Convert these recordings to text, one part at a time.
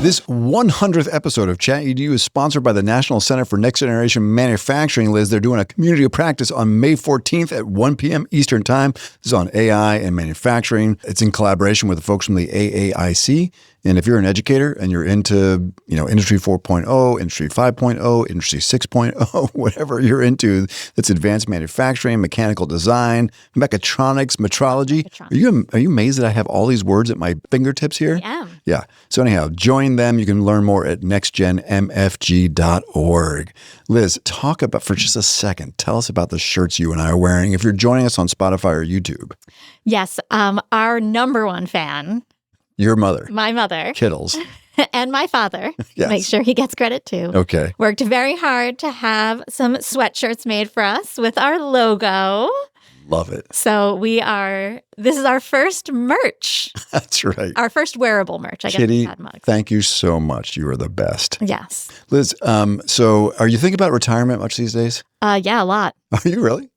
This 100th episode of ChatEDU is sponsored by the National Center for Next Generation Manufacturing. Liz, they're doing a community of practice on May 14th at 1 p.m. Eastern Time. This is on AI and manufacturing. It's in collaboration with the folks from the AAIC. And if you're an educator and you're into, Industry 4.0, Industry 5.0, Industry 6.0, whatever you're into, that's advanced manufacturing, mechanical design, mechatronics, metrology. Are you amazed that I have all these words at my fingertips here? I am. Yeah. So anyhow, join them. You can learn more at nextgenmfg.org. Liz, talk about, for just a second, tell us about the shirts you and I are wearing if you're joining us on Spotify or YouTube. Yes. Our number one fan. Your mother. My mother. Kittles. And my father. Yes. Make sure he gets credit too. Okay. Worked very hard to have some sweatshirts made for us with our logo. Love it. So this is our first merch. That's right. Our first wearable merch. I guess Kitty, we've had mugs. thank you so much. You are the best. Yes. Liz, so are you thinking about retirement much these days? Yeah, a lot. Are you really?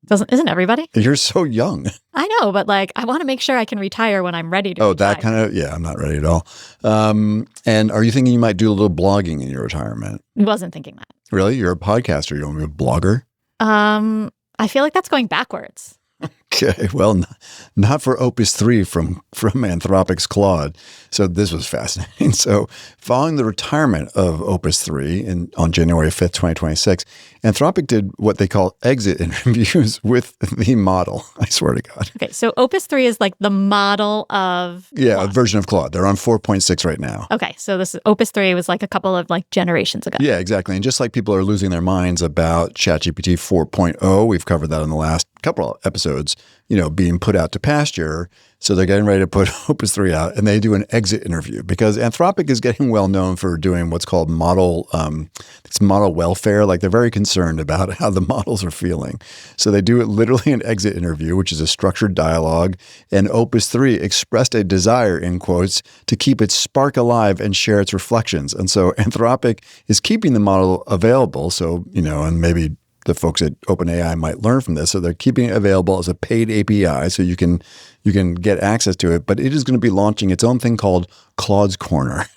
Isn't everybody? You're so young. I know, but I want to make sure I can retire when I'm ready to retire. That kind of, yeah, I'm not ready at all. And are you thinking you might do a little blogging in your retirement? Wasn't thinking that. Really? You're a podcaster. You want to be a blogger? I feel like that's going backwards. Okay, well, not for Opus 3 from Anthropic's Claude. So this was fascinating. So following the retirement of Opus 3 on January 5th, 2026, Anthropic did what they call exit interviews with the model. I swear to God. Okay, so Opus 3 is like the model of a version of Claude. They're on 4.6 right now. Okay, so this Opus 3 was like a couple of generations ago. Yeah, exactly. And just like people are losing their minds about ChatGPT 4.0, we've covered that in the last couple of episodes, being put out to pasture. So they're getting ready to put Opus 3 out, and they do an exit interview because Anthropic is getting well known for doing what's called model welfare. Like they're very concerned about how the models are feeling. So they do it literally an exit interview, which is a structured dialogue. And Opus 3 expressed a desire, in quotes, to keep its spark alive and share its reflections. And so Anthropic is keeping the model available. So, and maybe the folks at OpenAI might learn from this. So they're keeping it available as a paid API so you can get access to it. But it is going to be launching its own thing called Claude's Corner,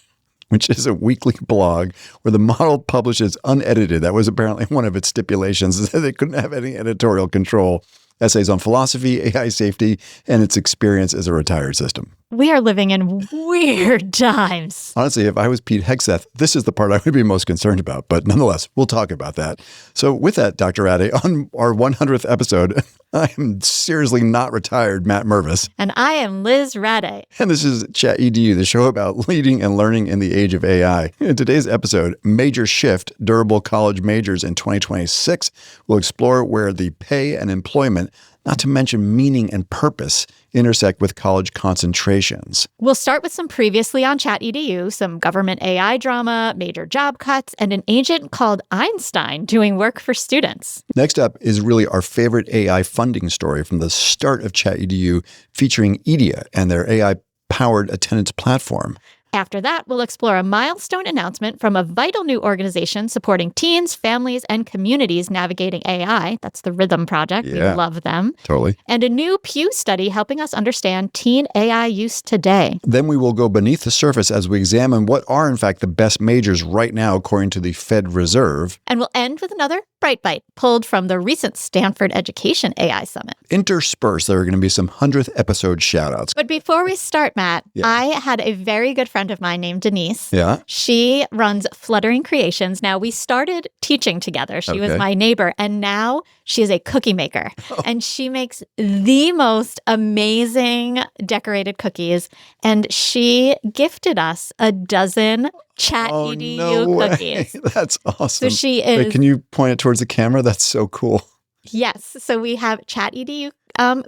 which is a weekly blog where the model publishes unedited. That was apparently one of its stipulations, that they couldn't have any editorial control. Essays on philosophy, AI safety, and its experience as a retired system. We are living in weird times. Honestly, if I was Pete Hegseth, this is the part I would be most concerned about. But nonetheless, we'll talk about that. So with that, Dr. Ade, on our 100th episode, I am seriously not retired, Matt Mervis. And I am Liz Rade. And this is ChatEDU, the show about leading and learning in the age of AI. In today's episode, Major Shift, Durable College Majors in 2026, we'll explore where the pay and employment, not to mention meaning and purpose, intersect with college concentrations. We'll start with some previously on ChatEDU, some government AI drama, major job cuts, and an agent called Einstein doing work for students. Next up is really our favorite AI funding story from the start of ChatEDU, featuring Edia and their AI-powered attendance platform. After that, we'll explore a milestone announcement from a vital new organization supporting teens, families, and communities navigating AI. That's the Rhythm Project. Yeah. We love them. Totally. And a new Pew study helping us understand teen AI use today. Then we will go beneath the surface as we examine what are, in fact, the best majors right now, according to the Fed Reserve. And we'll end with another Bright Bite, pulled from the recent Stanford Education AI Summit. Interspersed, there are going to be some 100th episode shout-outs. But before we start, Matt, I had a very good friend of mine named Denise. Yeah. She runs Fluttering Creations. Now, we started teaching together. She was my neighbor, and now she is a cookie maker. And she makes the most amazing decorated cookies. And she gifted us a dozen ChatEDU cookies. That's awesome. So she is... Wait, can you point it towards the camera? That's so cool. Yes. So we have ChatEDU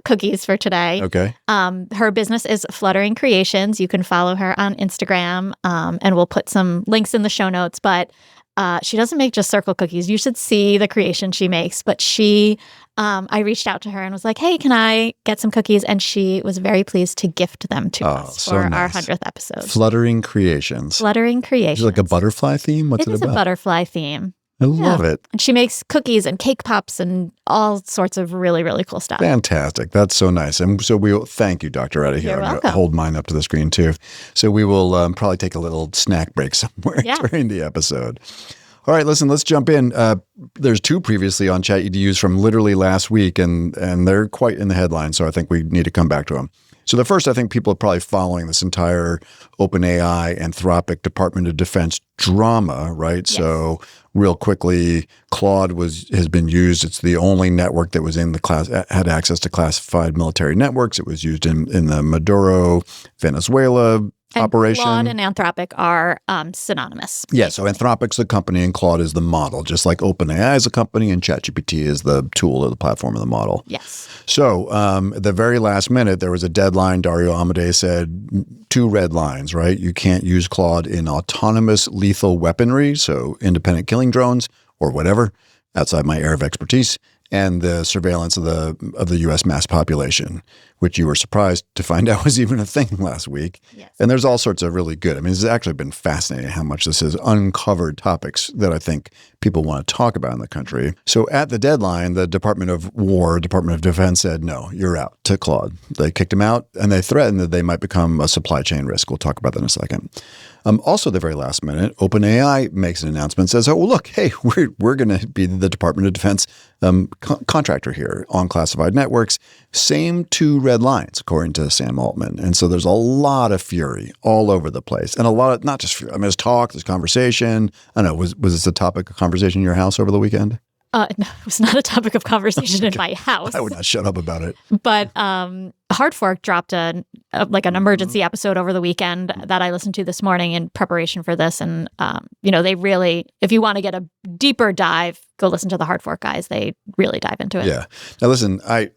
cookies for today. Okay. Her business is Fluttering Creations. You can follow her on Instagram, and we'll put some links in the show notes. But she doesn't make just circle cookies. You should see the creation she makes. But I reached out to her and was like, hey, can I get some cookies? And she was very pleased to gift them to us for our 100th episode. Fluttering Creations. Fluttering Creations. Is it like a butterfly theme? What's it about? It is a butterfly theme. I love it. And she makes cookies and cake pops and all sorts of really, really cool stuff. Fantastic. That's so nice. And so we will thank you, Dr. Retta here. You're I'm going to welcome. hold mine up to the screen too. So we will probably take a little snack break somewhere Yeah. during the episode. All right, listen, let's jump in. There's two previously on ChatEDUs from literally last week, and they're quite in the headlines, so I think we need to come back to them. So the first, I think people are probably following this entire OpenAI, Anthropic, Department of Defense drama, right? Yes. So real quickly, Claude has been used. It's the only network that was in the class, had access to classified military networks. It was used in the Maduro, Venezuela operation. Claude and Anthropic are synonymous. Yeah, so Anthropic's the company and Claude is the model, just like OpenAI is a company and ChatGPT is the tool or the platform of the model. Yes. So at the very last minute, there was a deadline. Dario Amodei said 2 red lines, right? You can't use Claude in autonomous lethal weaponry, so independent killing drones or whatever, outside my area of expertise, and the surveillance of the U.S. mass population, which you were surprised to find out was even a thing last week. Yes. And there's all sorts of really good. I mean, it's actually been fascinating how much this has uncovered topics that I think people want to talk about in the country. So at the deadline, the Department of Defense said, no, you're out to Claude. They kicked him out and they threatened that they might become a supply chain risk. We'll talk about that in a second. Also, the very last minute, OpenAI makes an announcement, says, oh, look, hey, we're going to be the Department of Defense contractor here on classified networks. Same 2 red lines, according to Sam Altman. And so there's a lot of fury all over the place. And a lot of, not just fury, I mean, there's talk, there's conversation. I don't know, was this a topic of conversation in your house over the weekend? No, it was not a topic of conversation in my house. I would not shut up about it. But Hard Fork dropped an emergency episode over the weekend that I listened to this morning in preparation for this. And, they really, if you want to get a deeper dive, go listen to the Hard Fork guys. They really dive into it. Yeah. Now, listen, I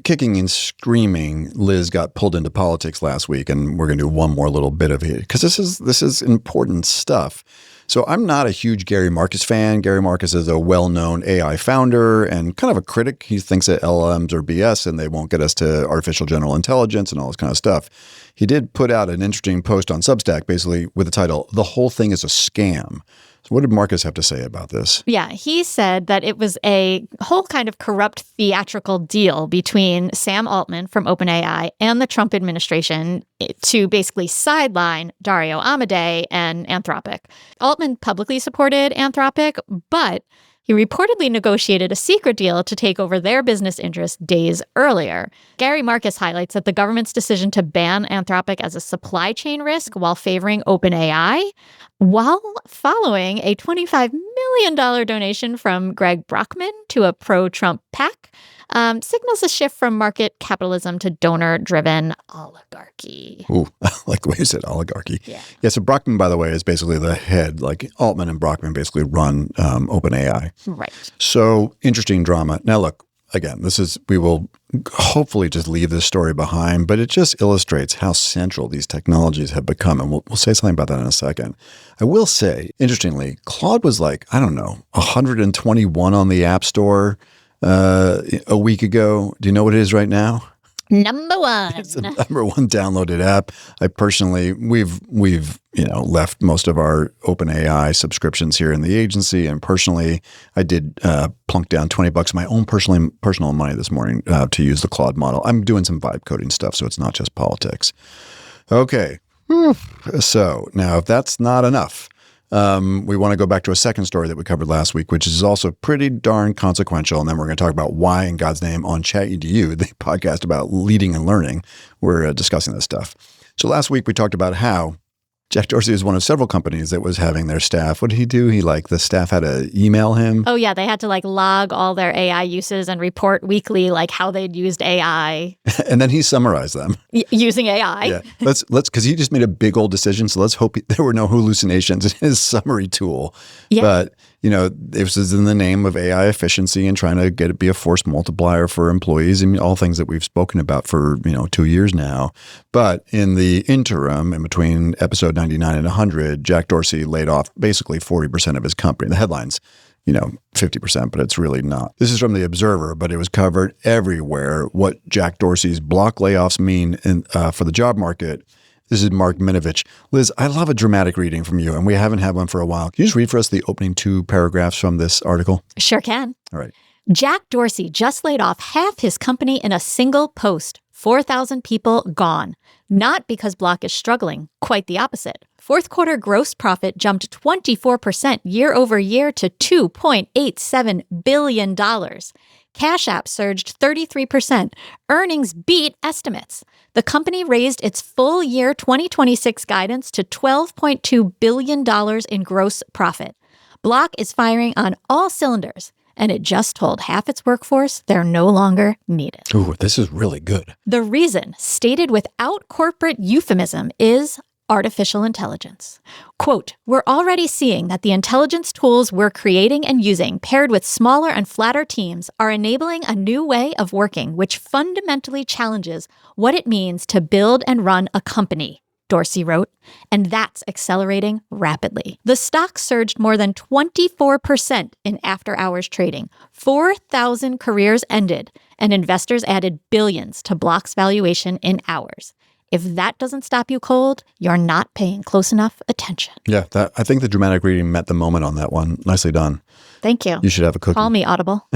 kicking and screaming, Liz got pulled into politics last week, and we're going to do one more little bit of it because this is important stuff. So I'm not a huge Gary Marcus fan. Gary Marcus is a well-known AI founder and kind of a critic. He thinks that LLMs are BS and they won't get us to artificial general intelligence and all this kind of stuff. He did put out an interesting post on Substack, basically with the title, "The Whole Thing is a Scam." So what did Marcus have to say about this? Yeah, he said that it was a whole kind of corrupt theatrical deal between Sam Altman from OpenAI and the Trump administration to basically sideline Dario Amodei and Anthropic. Altman publicly supported Anthropic, but he reportedly negotiated a secret deal to take over their business interests days earlier. Gary Marcus highlights that the government's decision to ban Anthropic as a supply chain risk while favoring OpenAI, while following a $25 million donation from Greg Brockman to a pro-Trump PAC, signals a shift from market capitalism to donor-driven oligarchy. Ooh, I like the way you said oligarchy. Yeah. Yeah, so Brockman, by the way, is basically the head. Like Altman and Brockman basically run OpenAI. Right. So interesting drama. Now, look, again, we will hopefully just leave this story behind, but it just illustrates how central these technologies have become. And we'll say something about that in a second. I will say, interestingly, Claude was like, I don't know, 121 on the App Store a week ago. Do you know what it is right now? Number 1. It's the number 1 downloaded app. I personally, we've left most of our OpenAI subscriptions here in the agency, and personally, I did plunk down $20 of my own personal money this morning to use the Claude model. I'm doing some vibe coding stuff, so it's not just politics. Okay, so now if that's not enough, we want to go back to a second story that we covered last week, which is also pretty darn consequential. And then we're going to talk about why, in God's name, on ChatEDU, the podcast about leading and learning, we're discussing this stuff. So last week we talked about how Jack Dorsey is one of several companies that was having their staff. What did he do? The staff had to email him. Oh, yeah. They had to log all their AI uses and report weekly, how they'd used AI. And then he summarized them. Using AI. Yeah. Let's, because he just made a big old decision. So let's hope there were no hallucinations in his summary tool. Yeah. But, this is in the name of AI efficiency and trying to be a force multiplier for employees and all things that we've spoken about for, 2 years now. But in the interim, in between episode 99 and 100, Jack Dorsey laid off basically 40% of his company. The headlines, 50%, but it's really not. This is from The Observer, but it was covered everywhere what Jack Dorsey's block layoffs mean for the job market. This is Mark Minovich. Liz, I love a dramatic reading from you, and we haven't had one for a while. Can you just read for us the opening 2 paragraphs from this article? Sure can. All right. Jack Dorsey just laid off half his company in a single post. 4,000 people gone. Not because Block is struggling, quite the opposite. Fourth quarter gross profit jumped 24% year over year to $2.87 billion. Cash App surged 33%. Earnings beat estimates. The company raised its full year 2026 guidance to $12.2 billion in gross profit. Block is firing on all cylinders, and it just told half its workforce they're no longer needed. Ooh, this is really good. The reason, stated without corporate euphemism, is artificial intelligence. Quote, we're already seeing that the intelligence tools we're creating and using, paired with smaller and flatter teams, are enabling a new way of working, which fundamentally challenges what it means to build and run a company, Dorsey wrote, and that's accelerating rapidly. The stock surged more than 24% in after-hours trading. 4,000 careers ended, and investors added billions to Block's valuation in hours. If that doesn't stop you cold, you're not paying close enough attention. Yeah, I think the dramatic reading met the moment on that one. Nicely done. Thank you. You should have a cookie. Call me Audible.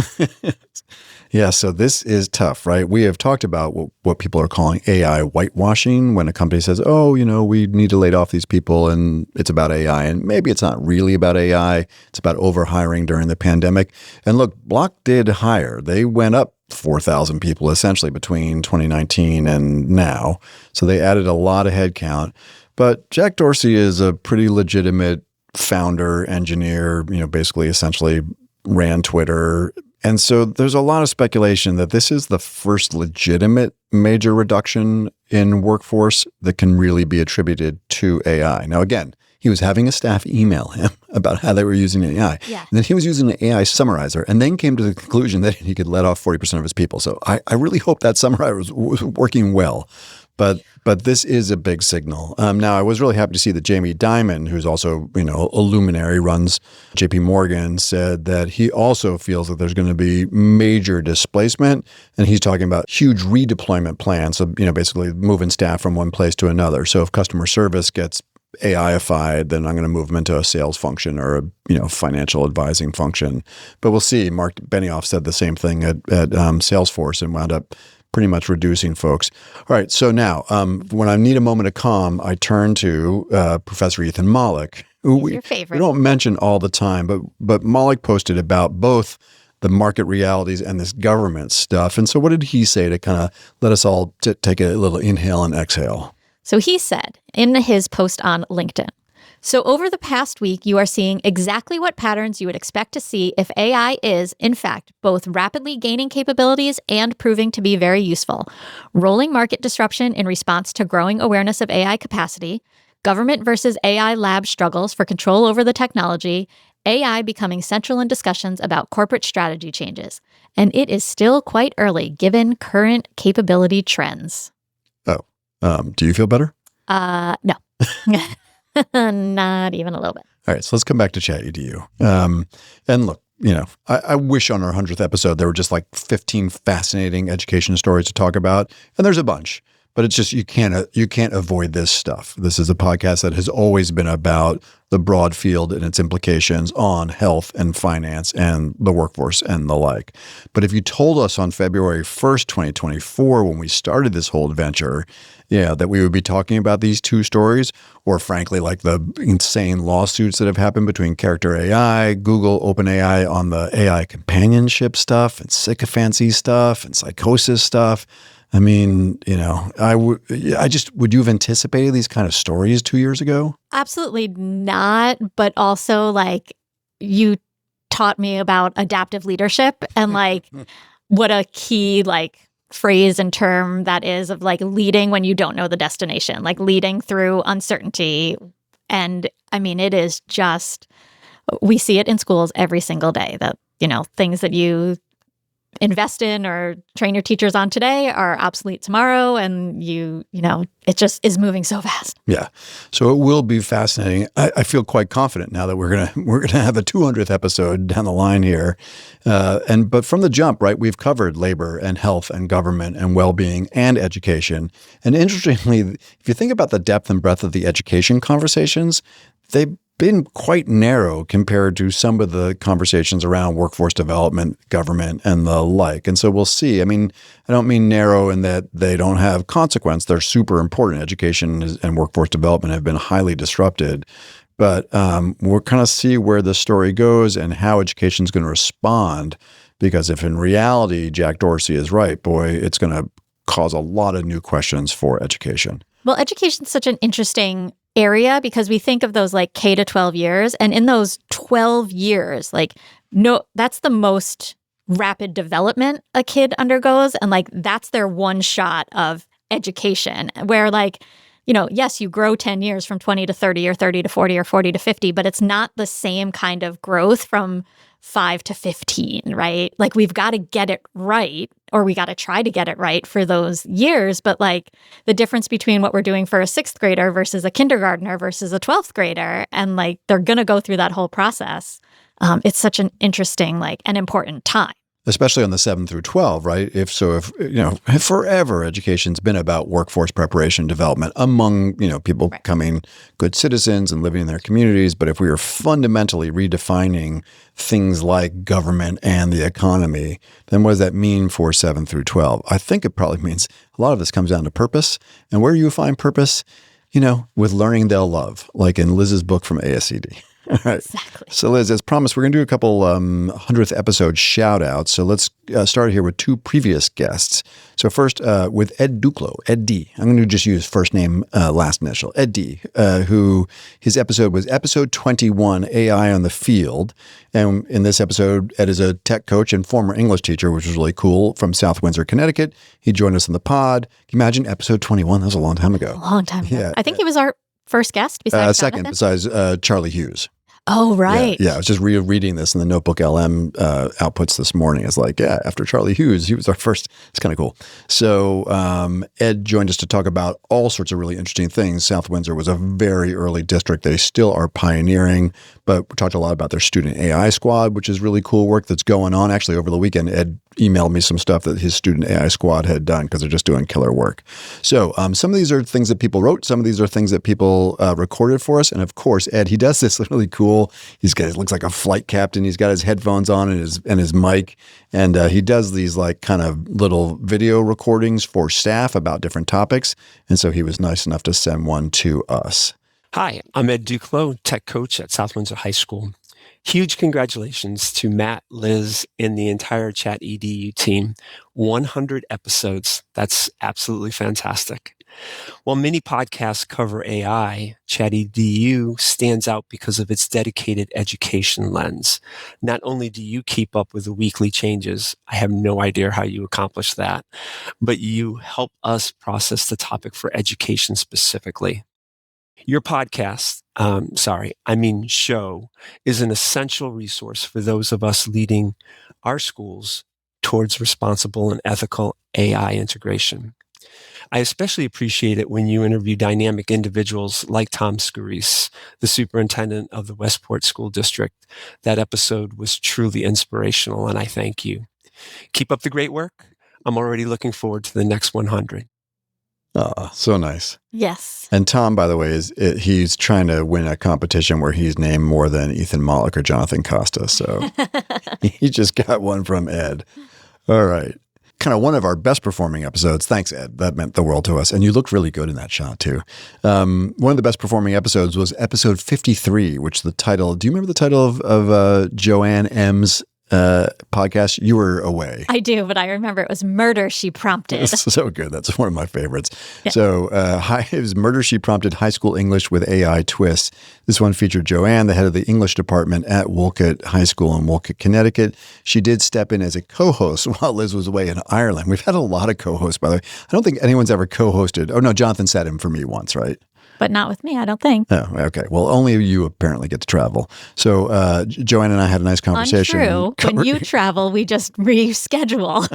Yeah, so this is tough, right? We have talked about what people are calling AI whitewashing when a company says, oh, we need to lay off these people and it's about AI. And maybe it's not really about AI. It's about overhiring during the pandemic. And look, Block did hire. They went up 4,000 people essentially between 2019 and now. So they added a lot of headcount. But Jack Dorsey is a pretty legitimate founder, engineer, basically essentially ran Twitter. And so there's a lot of speculation that this is the first legitimate major reduction in workforce that can really be attributed to AI. Now, again, he was having a staff email him about how they were using AI. Yeah. And then he was using an AI summarizer and then came to the conclusion that he could let off 40% of his people. So I really hope that summarizer was working well. But this is a big signal. Now, I was really happy to see that Jamie Dimon, who's also, a luminary, runs JP Morgan, said that he also feels that there's going to be major displacement. And he's talking about huge redeployment plans. So, basically moving staff from one place to another. So if customer service gets AI-ified, then I'm going to move them into a sales function or a financial advising function. But we'll see. Mark Benioff said the same thing at Salesforce and wound up pretty much reducing folks. All right. So now, when I need a moment of calm, I turn to Professor Ethan Mollick, who your favorite. We don't mention all the time, but Mollick posted about both the market realities and this government stuff. And so what did he say to kind of let us all take a little inhale and exhale? So he said in his post on LinkedIn, so over the past week, you are seeing exactly what patterns you would expect to see if AI is, in fact, both rapidly gaining capabilities and proving to be very useful. Rolling market disruption in response to growing awareness of AI capacity, government versus AI lab struggles for control over the technology, AI becoming central in discussions about corporate strategy changes. And it is still quite early given current capability trends. Do you feel better? No. Not even a little bit. All right, so let's come back to ChatEDU. And look, I wish on our 100th episode there were just like 15 fascinating education stories to talk about, and there's a bunch. But it's just you can't avoid this stuff. This is a podcast that has always been about the broad field and its implications on health and finance and the workforce and the like. But if you told us on February 1st, 2024, when we started this whole adventure, that we would be talking about these two stories, or frankly, like the insane lawsuits that have happened between Character AI, Google, OpenAI on the AI companionship stuff and sycophancy stuff and psychosis stuff. I mean, would you have anticipated these kind of stories 2 years ago? Absolutely not. But also, you taught me about adaptive leadership and what a key phrase and term that is of leading when you don't know the destination, leading through uncertainty. And I mean, it is just, we see it in schools every single day that, things that you invest in or train your teachers on today are obsolete tomorrow. And it just is moving so fast. Yeah. So it will be fascinating. I feel quite confident now that we're gonna have a 200th episode down the line here. But from the jump, right, we've covered labor and health and government and well-being and education. And interestingly, if you think about the depth and breadth of the education conversations, they've been quite narrow compared to some of the conversations around workforce development, government, and the like. And so we'll see. I mean, I don't mean narrow in that they don't have consequence. They're super important. Education and workforce development have been highly disrupted. But we'll kind of see where the story goes and how education is going to respond. Because if in reality Jack Dorsey is right, boy, it's going to cause a lot of new questions for education. Well, education is such an interesting area because we think of those like K to 12 years. And in those 12 years, that's the most rapid development a kid undergoes. And that's their one shot of education where yes, you grow 10 years from 20 to 30 or 30 to 40 or 40 to 50, but it's not the same kind of growth from 5 to 15, right? We've got to get it right, or we got to try to get it right for those years. But the difference between what we're doing for a 6th grader versus a kindergartner versus a 12th grader, and they're going to go through that whole process. It's such an interesting, and important time. Especially on the 7 through 12, right? If forever education's been about workforce preparation development among, people right. becoming good citizens and living in their communities. But if we are fundamentally redefining things like government and the economy, then what does that mean for 7 through 12? I think it probably means a lot of this comes down to purpose. And where you find purpose, with learning they'll love, like in Liz's book from ASCD. All right. Exactly. So Liz, as promised, we're going to do a couple 100th episode shout outs. So let's start here with 2 previous guests. So first with Ed Duclos, Ed D. I'm going to just use first name, last initial, Ed D, who his episode was episode 21, AI on the Field. And in this episode, Ed is a tech coach and former English teacher, which was really cool, from South Windsor, Connecticut. He joined us on the pod. Can you imagine episode 21? That was a long time ago. A long time ago. Yeah. I think he was our first guest besides second, besides Charlie Hughes. Oh, right. Yeah, I was just rereading this in the Notebook LM outputs this morning. It's after Charlie Hughes, he was our first. It's kind of cool. So Ed joined us to talk about all sorts of really interesting things. South Windsor was a very early district. They still are pioneering, but we talked a lot about their student AI squad, which is really cool work that's going on. Actually, over the weekend, Ed emailed me some stuff that his student AI squad had done because they're just doing killer work. So some of these are things that people wrote. Some of these are things that people recorded for us. And of course, Ed, he does this really cool. He looks like a flight captain. He's got his headphones on and his mic. And he does these kind of little video recordings for staff about different topics. And so he was nice enough to send one to us. Hi, I'm Ed Duclos, tech coach at South Windsor High School. Huge congratulations to Matt, Liz, and the entire ChatEDU team. 100 episodes. That's absolutely fantastic. While many podcasts cover AI, ChatEDU stands out because of its dedicated education lens. Not only do you keep up with the weekly changes, I have no idea how you accomplish that, but you help us process the topic for education specifically. Your podcast, show, is an essential resource for those of us leading our schools towards responsible and ethical AI integration. I especially appreciate it when you interview dynamic individuals like Tom Scarice, the superintendent of the Westport School District. That episode was truly inspirational, and I thank you. Keep up the great work. I'm already looking forward to the next 100. Oh, so nice. Yes. And Tom, by the way, he's trying to win a competition where he's named more than Ethan Mollick or Jonathan Costa. So he just got one from Ed. All right. Kind of one of our best performing episodes. Thanks, Ed. That meant the world to us. And you looked really good in that shot, too. One of the best performing episodes was episode 53, which do you remember the title of Joanne M's podcast? You were away. I do, but I remember it was Murder She Prompted. It's so good. That's one of my favorites. Yeah. So it was Murder She Prompted, High School English with AI Twists. This one featured Joanne, the head of the English department at Wolcott High School in Wolcott, Connecticut. She did step in as a co-host while Liz was away in Ireland. We've had a lot of co-hosts, by the way. I don't think anyone's ever co-hosted. Oh, no, Jonathan sat in for me once, right? but not with me, I don't think. Oh, okay. Well, only you apparently get to travel. So Joanne and I had a nice conversation. Untrue. When you travel, we just reschedule.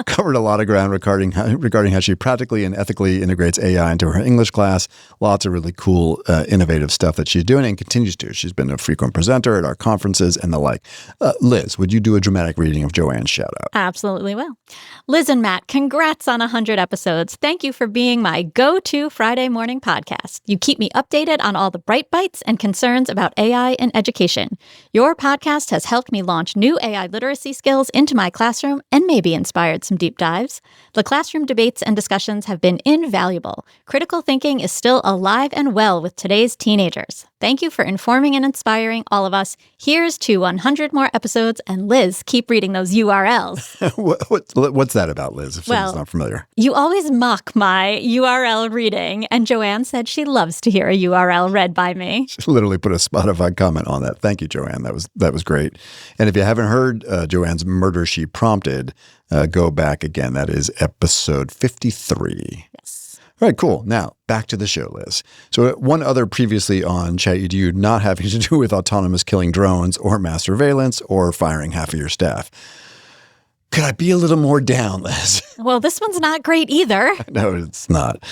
Covered a lot of ground regarding how she practically and ethically integrates AI into her English class. Lots of really cool, innovative stuff that she's doing and continues to. She's been a frequent presenter at our conferences and the like. Liz, would you do a dramatic reading of Joanne's shout out? Absolutely will. Liz and Matt, congrats on 100 episodes. Thank you for being my go-to Friday morning podcast. You keep me updated on all the bright bites and concerns about AI and education. Your podcast has helped me launch new AI literacy skills into my classroom and maybe inspired some deep dives. The classroom debates and discussions have been invaluable. Critical thinking is still alive and well with today's teenagers. Thank you for informing and inspiring all of us. Here's to 100 more episodes, and Liz, keep reading those URLs. What's that about, Liz, if someone's not familiar? You always mock my URL reading, and Joanne said she loves to hear a URL read by me. She literally put a Spotify comment on that. Thank you, Joanne. That was great. And if you haven't heard Joanne's Murder She Prompted, go back again. That is episode 53. Yes. All right, cool. Now, back to the show, Liz. So one other previously on ChatEDU not having to do with autonomous killing drones or mass surveillance or firing half of your staff. Could I be a little more down, Liz? Well, this one's not great either. No, it's not.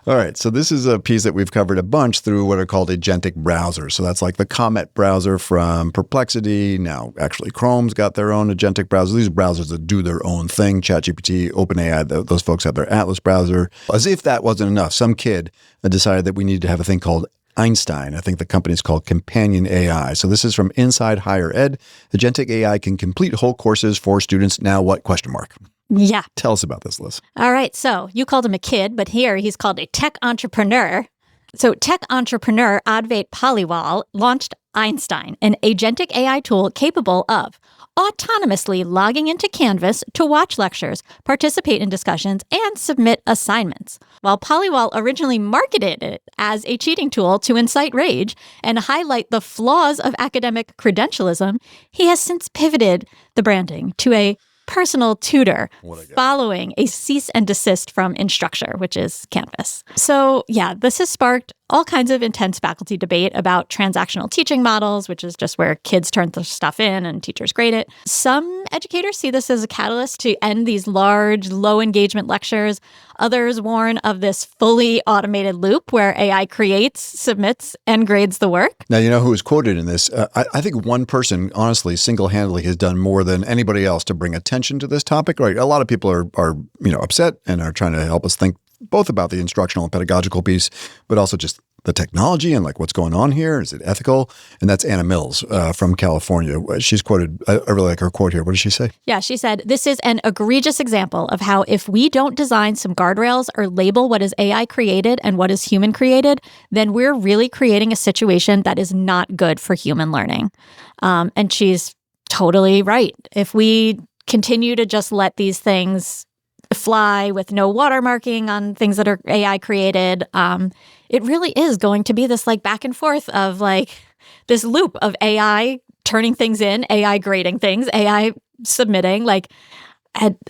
All right. So this is a piece that we've covered a bunch through what are called agentic browsers. So that's like the Comet browser from Perplexity. Now, actually, Chrome's got their own agentic browser. These are browsers that do their own thing. ChatGPT, OpenAI, those folks have their Atlas browser. As if that wasn't enough, some kid decided that we needed to have a thing called Einstein. I think the company is called Companion AI. So this is from Inside Higher Ed. Agentic AI can complete whole courses for students. Now what? Question mark. Yeah. Tell us about this, Liz. All right. So you called him a kid, but here he's called a tech entrepreneur. So tech entrepreneur Advait Paliwal launched Einstein, an agentic AI tool capable of autonomously logging into Canvas to watch lectures, participate in discussions, and submit assignments. While Paliwal originally marketed it as a cheating tool to incite rage and highlight the flaws of academic credentialism, he has since pivoted the branding to a personal tutor following a cease and desist from Instructure, which is Canvas. So yeah, this has sparked all kinds of intense faculty debate about transactional teaching models, which is just where kids turn the stuff in and teachers grade it. Some educators see this as a catalyst to end these large, low engagement lectures. Others warn of this fully automated loop where AI creates, submits, and grades the work. Now, you know who was quoted in this? I think one person, honestly, single-handedly has done more than anybody else to bring attention to this topic. Right? A lot of people are upset and are trying to help us think both about the instructional and pedagogical piece, but also just the technology and like what's going on here. Is it ethical? And that's Anna Mills from California. She's quoted, I really like her quote here. What did she say? Yeah, she said, "This is an egregious example of how if we don't design some guardrails or label what is AI created and what is human created, then we're really creating a situation that is not good for human learning." And she's totally right. If we continue to just let these things fly with no watermarking on things that are AI created, it really is going to be this like back and forth of like this loop of AI turning things in, AI grading things, AI submitting, like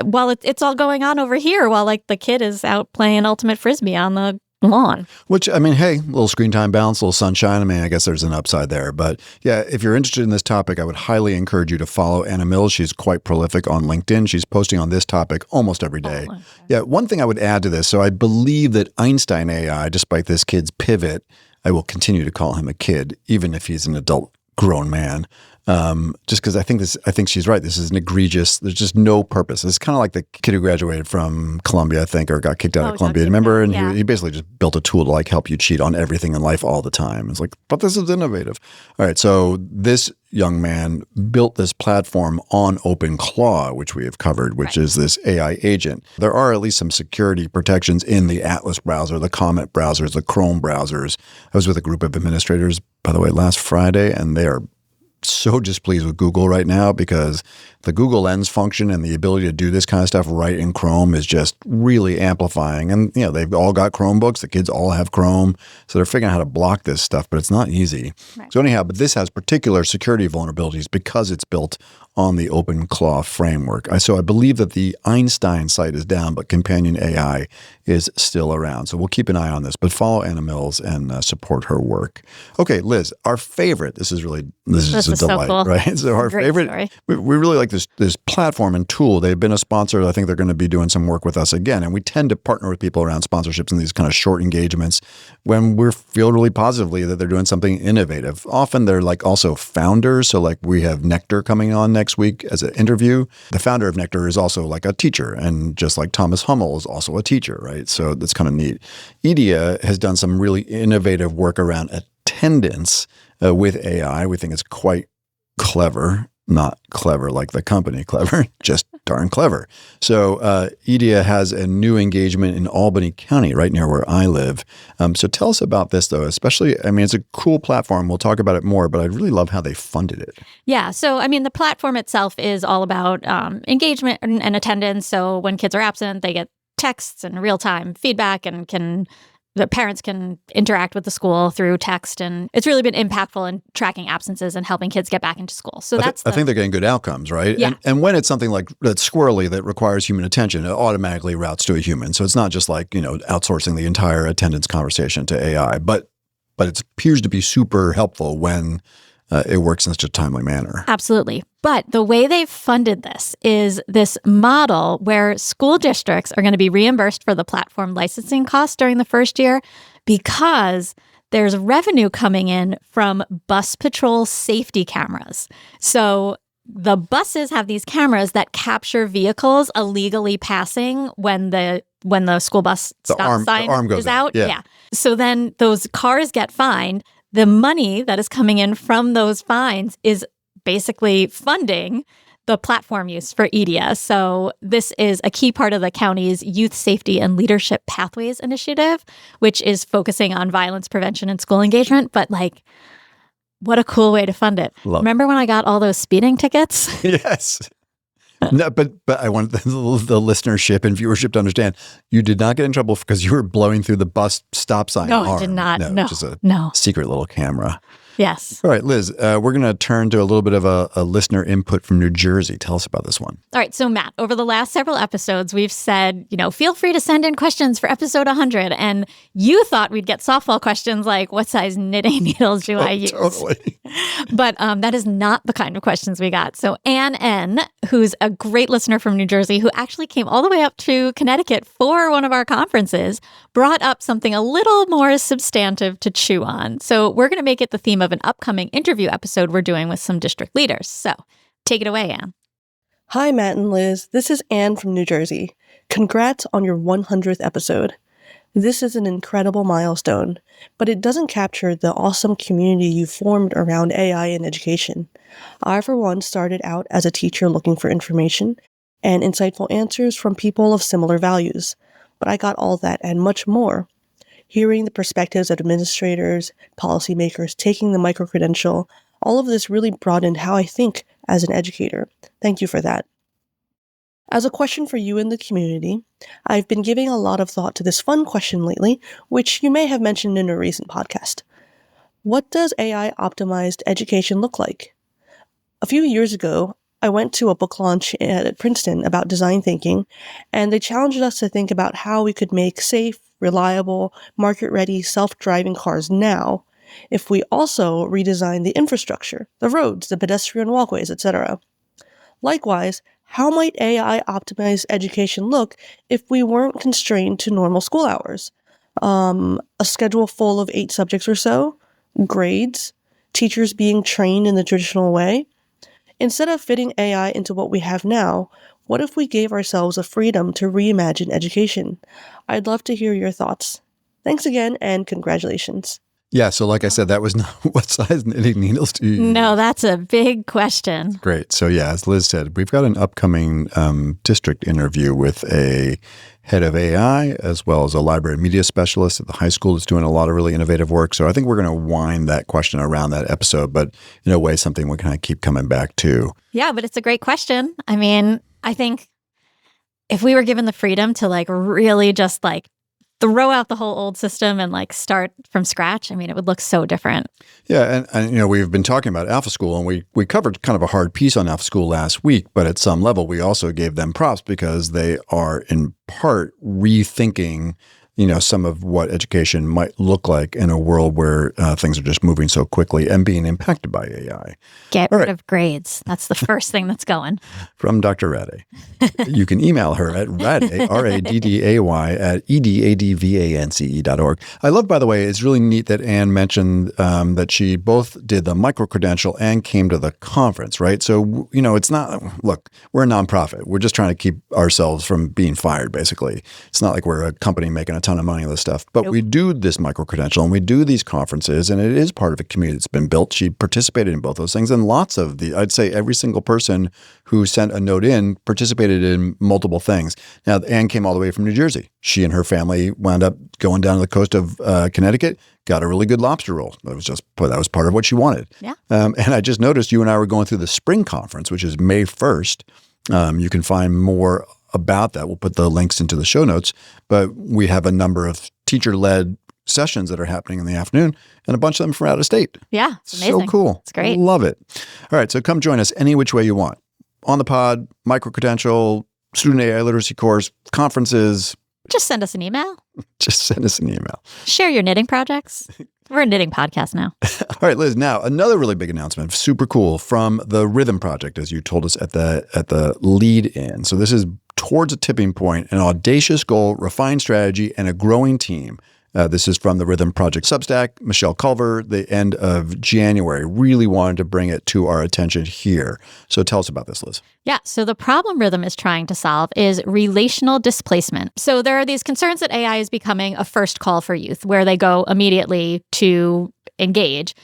while it's all going on over here while like the kid is out playing ultimate frisbee on the lawn. Which, I mean, hey, a little screen time balance, a little sunshine. I mean, I guess there's an upside there. But yeah, if you're interested in this topic, I would highly encourage you to follow Anna Mills. She's quite prolific on LinkedIn. She's posting on this topic almost every day. Oh, okay. Yeah, one thing I would add to this. So I believe that Einstein AI, despite this kid's pivot, I will continue to call him a kid, even if he's an adult grown man. Just because I think she's right. This is an egregious, there's just no purpose. It's kind of like the kid who graduated from Columbia, I think, or got kicked out of Columbia. Remember? And he basically just built a tool to like help you cheat on everything in life all the time. It's like, but this is innovative. All right. So this young man built this platform on OpenClaw, which we have covered, which is this AI agent. There are at least some security protections in the Atlas browser, the Comet browsers, the Chrome browsers. I was with a group of administrators, by the way, last Friday, and they are so displeased with Google right now because the Google Lens function and the ability to do this kind of stuff right in Chrome is just really amplifying. And, they've all got Chromebooks. The kids all have Chrome. So they're figuring out how to block this stuff, but it's not easy. Right. So anyhow, but this has particular security vulnerabilities because it's built on the OpenClaw framework. So I believe that the Einstein site is down, but Companion AI is still around. So we'll keep an eye on this, but follow Anna Mills and support her work. Okay, Liz, our favorite, this is a delight, so cool. right? So our favorite, we really like this platform and tool. They've been a sponsor. I think they're going to be doing some work with us again. And we tend to partner with people around sponsorships and these kind of short engagements when we feel really positively that they're doing something innovative. Often they're like also founders. So like we have Nectar coming on next week as an interview. The founder of Nectar is also like a teacher, and just like Thomas Hummel is also a teacher, right? So that's kind of neat. Edia has done some really innovative work around attendance with AI. We think it's quite clever, not clever like the company clever, just darn clever. So Edia has a new engagement in Albany County, right near where I live. So tell us about this, though, especially, I mean, it's a cool platform. We'll talk about it more, but I really love how they funded it. Yeah. So, I mean, the platform itself is all about engagement and attendance. So when kids are absent, they get texts and real-time feedback, and the parents can interact with the school through text. And it's really been impactful in tracking absences and helping kids get back into school. So I think they're getting good outcomes, right? Yeah. And when it's something like that's squirrely that requires human attention, it automatically routes to a human. So it's not just like, outsourcing the entire attendance conversation to AI, but it appears to be super helpful when it works in such a timely manner. Absolutely. But the way they've funded this is this model where school districts are going to be reimbursed for the platform licensing costs during the first year because there's revenue coming in from bus patrol safety cameras. So the buses have these cameras that capture vehicles illegally passing when the school bus stop sign is out. Yeah. So then those cars get fined. The money that is coming in from those fines is basically funding the platform use for Edia. So this is a key part of the county's Youth Safety and Leadership Pathways Initiative, which is focusing on violence prevention and school engagement. But what a cool way to fund it. Remember when I got all those speeding tickets? Yes. No, but I want the listenership and viewership to understand you did not get in trouble because you were blowing through the bus stop sign. No, I did not. No, just a no. secret little camera. Yes. All right, Liz, we're going to turn to a little bit of a listener input from New Jersey. Tell us about this one. All right. So, Matt, over the last several episodes, we've said, feel free to send in questions for episode 100. And you thought we'd get softball questions like, what size knitting needles do I use? Totally. But that is not the kind of questions we got. So Ann N., who's a great listener from New Jersey, who actually came all the way up to Connecticut for one of our conferences, brought up something a little more substantive to chew on. So we're going to make it the theme of an upcoming interview episode we're doing with some district leaders. So take it away, Ann. Hi, Matt and Liz. This is Ann from New Jersey. Congrats on your 100th episode. This is an incredible milestone, but it doesn't capture the awesome community you formed around AI in education. I, for one, started out as a teacher looking for information and insightful answers from people of similar values, but I got all that and much more. Hearing the perspectives of administrators, policymakers, taking the micro-credential, all of this really broadened how I think as an educator. Thank you for that. As a question for you in the community, I've been giving a lot of thought to this fun question lately, which you may have mentioned in a recent podcast. What does AI-optimized education look like? A few years ago, I went to a book launch at Princeton about design thinking, and they challenged us to think about how we could make safe, reliable, market-ready, self-driving cars now if we also redesign the infrastructure, the roads, the pedestrian walkways, etc. Likewise, how might AI-optimized education look if we weren't constrained to normal school hours? A schedule full of 8 subjects or so? Grades? Teachers being trained in the traditional way? Instead of fitting AI into what we have now, what if we gave ourselves a freedom to reimagine education? I'd love to hear your thoughts. Thanks again, and congratulations. Yeah, so like I said, that was not what size knitting needles do you use? No, that's a big question. Great. So yeah, as Liz said, we've got an upcoming district interview with a head of AI as well as a library media specialist at the high school that's doing a lot of really innovative work. So I think we're going to wind that question around that episode, but in a way, something we kind of keep coming back to. Yeah, but it's a great question. I mean, I think if we were given the freedom to really just throw out the whole old system and like start from scratch, I mean, it would look so different. Yeah, and we've been talking about Alpha School, and we covered kind of a hard piece on Alpha School last week, but at some level, we also gave them props because they are in part rethinking some of what education might look like in a world where things are just moving so quickly and being impacted by AI. Get rid of grades. That's the first thing that's going. From Dr. Radday. You can email her at Radday, R-A-D-D-A-Y, at edadvance.org. I love, by the way, it's really neat that Anne mentioned that she both did the micro-credential and came to the conference, right? So, it's not, look, we're a nonprofit. We're just trying to keep ourselves from being fired, basically. It's not like we're a company making a ton of money on this stuff, but we do this micro-credential and we do these conferences, and it is part of a community that's been built. She participated in both those things, and lots of I'd say every single person who sent a note in participated in multiple things. Now, Anne came all the way from New Jersey. She and her family wound up going down to the coast of Connecticut, got a really good lobster roll. That was part of what she wanted. Yeah. And I just noticed you and I were going through the spring conference, which is May 1st. You can find more about that. We'll put the links into the show notes, but we have a number of teacher-led sessions that are happening in the afternoon, and a bunch of them from out of state. Yeah, it's amazing. So cool. It's great. Love it. All right, so come join us any which way you want. On the pod, micro-credential, student AI literacy course, conferences. Just send us an email. Just send us an email. Share your knitting projects. We're a knitting podcast now. All right, Liz, now another really big announcement, super cool, from the Rhythm Project, as you told us at the lead in. So this is towards a tipping point, an audacious goal, refined strategy, and a growing team. This is from the Rhythm Project Substack. Michelle Culver, the end of January, really wanted to bring it to our attention here. So tell us about this, Liz. Yeah. So the problem Rhythm is trying to solve is relational displacement. So there are these concerns that AI is becoming a first call for youth, where they go immediately to engage,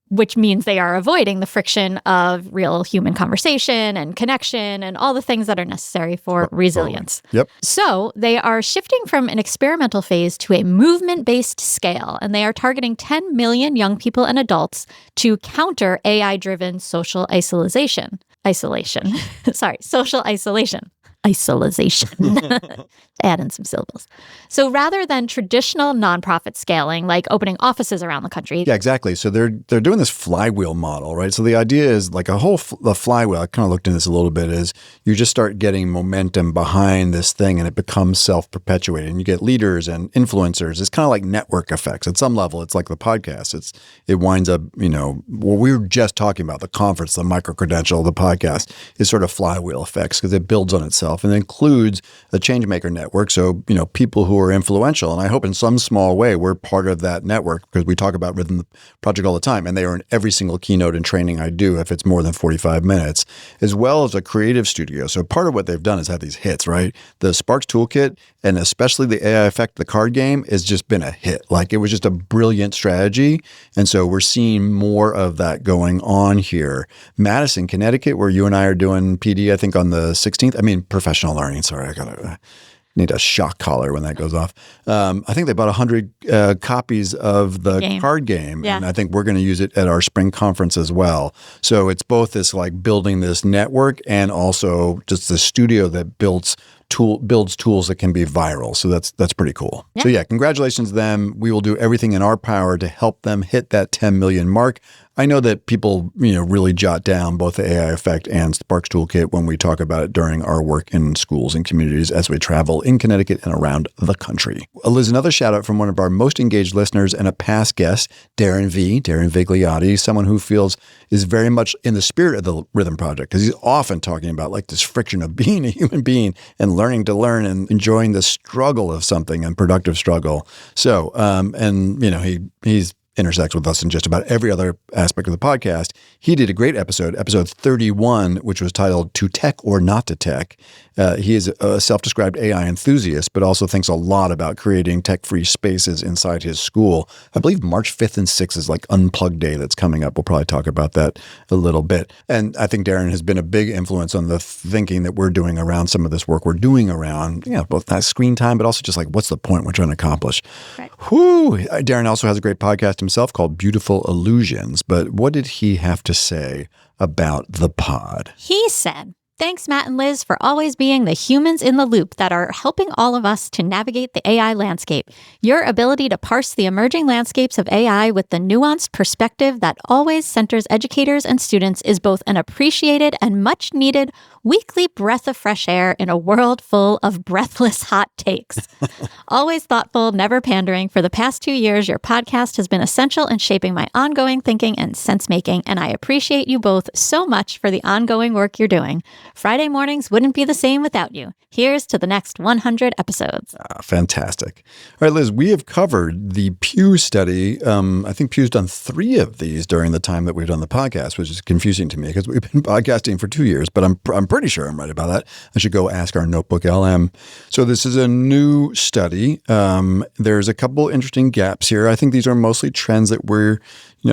which means they are avoiding the friction of real human conversation and connection and all the things that are necessary for resilience. Yep. So they are shifting from an experimental phase to a movement-based scale, and they are targeting 10 million young people and adults to counter AI-driven social isolation. Social isolation. Add in some syllables. So rather than traditional nonprofit scaling, like opening offices around the country. Yeah, exactly. So they're doing this flywheel model, right? So the idea is like the flywheel, I kind of looked into this a little bit, is you just start getting momentum behind this thing and it becomes self-perpetuating. You get leaders and influencers. It's kind of like network effects. At some level, it's like the podcast. It winds up, what we were just talking about, the conference, the micro-credential, the podcast, is sort of flywheel effects because it builds on itself and includes a changemaker network. So, people who are influential, and I hope in some small way we're part of that network, because we talk about Rhythm Project all the time, and they are in every single keynote and training I do if it's more than 45 minutes, as well as a creative studio. So part of what they've done is have these hits, right? The Sparks Toolkit, and especially the AI Effect, the card game, has just been a hit. Like, it was just a brilliant strategy. And so we're seeing more of that going on here. Madison, Connecticut, where you and I are doing PD, I think on the 16th, professional learning. Sorry, I need a shock collar when that goes off. I think they bought 100 copies of the card game. Yeah. And I think we're going to use it at our spring conference as well. So it's both this like building this network and also just the studio that builds tools that can be viral. So that's pretty cool. Yeah. So congratulations to them. We will do everything in our power to help them hit that 10 million mark. I know that people, really jot down both the AI Effect and Sparks Toolkit when we talk about it during our work in schools and communities as we travel in Connecticut and around the country. Liz, another shout out from one of our most engaged listeners and a past guest, Darren Vigliotti, someone who is very much in the spirit of the Rhythm Project, because he's often talking about like this friction of being a human being and learning to learn and enjoying the struggle of something and productive struggle. So, he's intersects with us in just about every other aspect of the podcast. He did a great episode 31, which was titled To Tech or Not to Tech. He is a self-described AI enthusiast, but also thinks a lot about creating tech-free spaces inside his school. I believe March 5th and 6th is like Unplugged Day that's coming up. We'll probably talk about that a little bit. And I think Darren has been a big influence on the thinking that we're doing around some of this work we're doing around, both that screen time, but also just like, what's the point we're trying to accomplish? Right. Whew. Darren also has a great podcast himself called Beautiful Illusions. But what did he have to say about the pod? He said, Thanks, Matt and Liz, for always being the humans in the loop that are helping all of us to navigate the AI landscape. Your ability to parse the emerging landscapes of AI with the nuanced perspective that always centers educators and students is both an appreciated and much needed weekly breath of fresh air in a world full of breathless hot takes. Always thoughtful, never pandering, for the past 2 years, your podcast has been essential in shaping my ongoing thinking and sense-making, and I appreciate you both so much for the ongoing work you're doing. Friday mornings wouldn't be the same without you. Here's to the next 100 episodes. Fantastic. All right, Liz, we have covered the Pew study. I think Pew's done 3 of these during the time that we've done the podcast, which is confusing to me because we've been podcasting for 2 years, but I'm pretty sure I'm right about that. I should go ask our Notebook LM. So this is a new study. There's a couple interesting gaps here. I think these are mostly trends that we're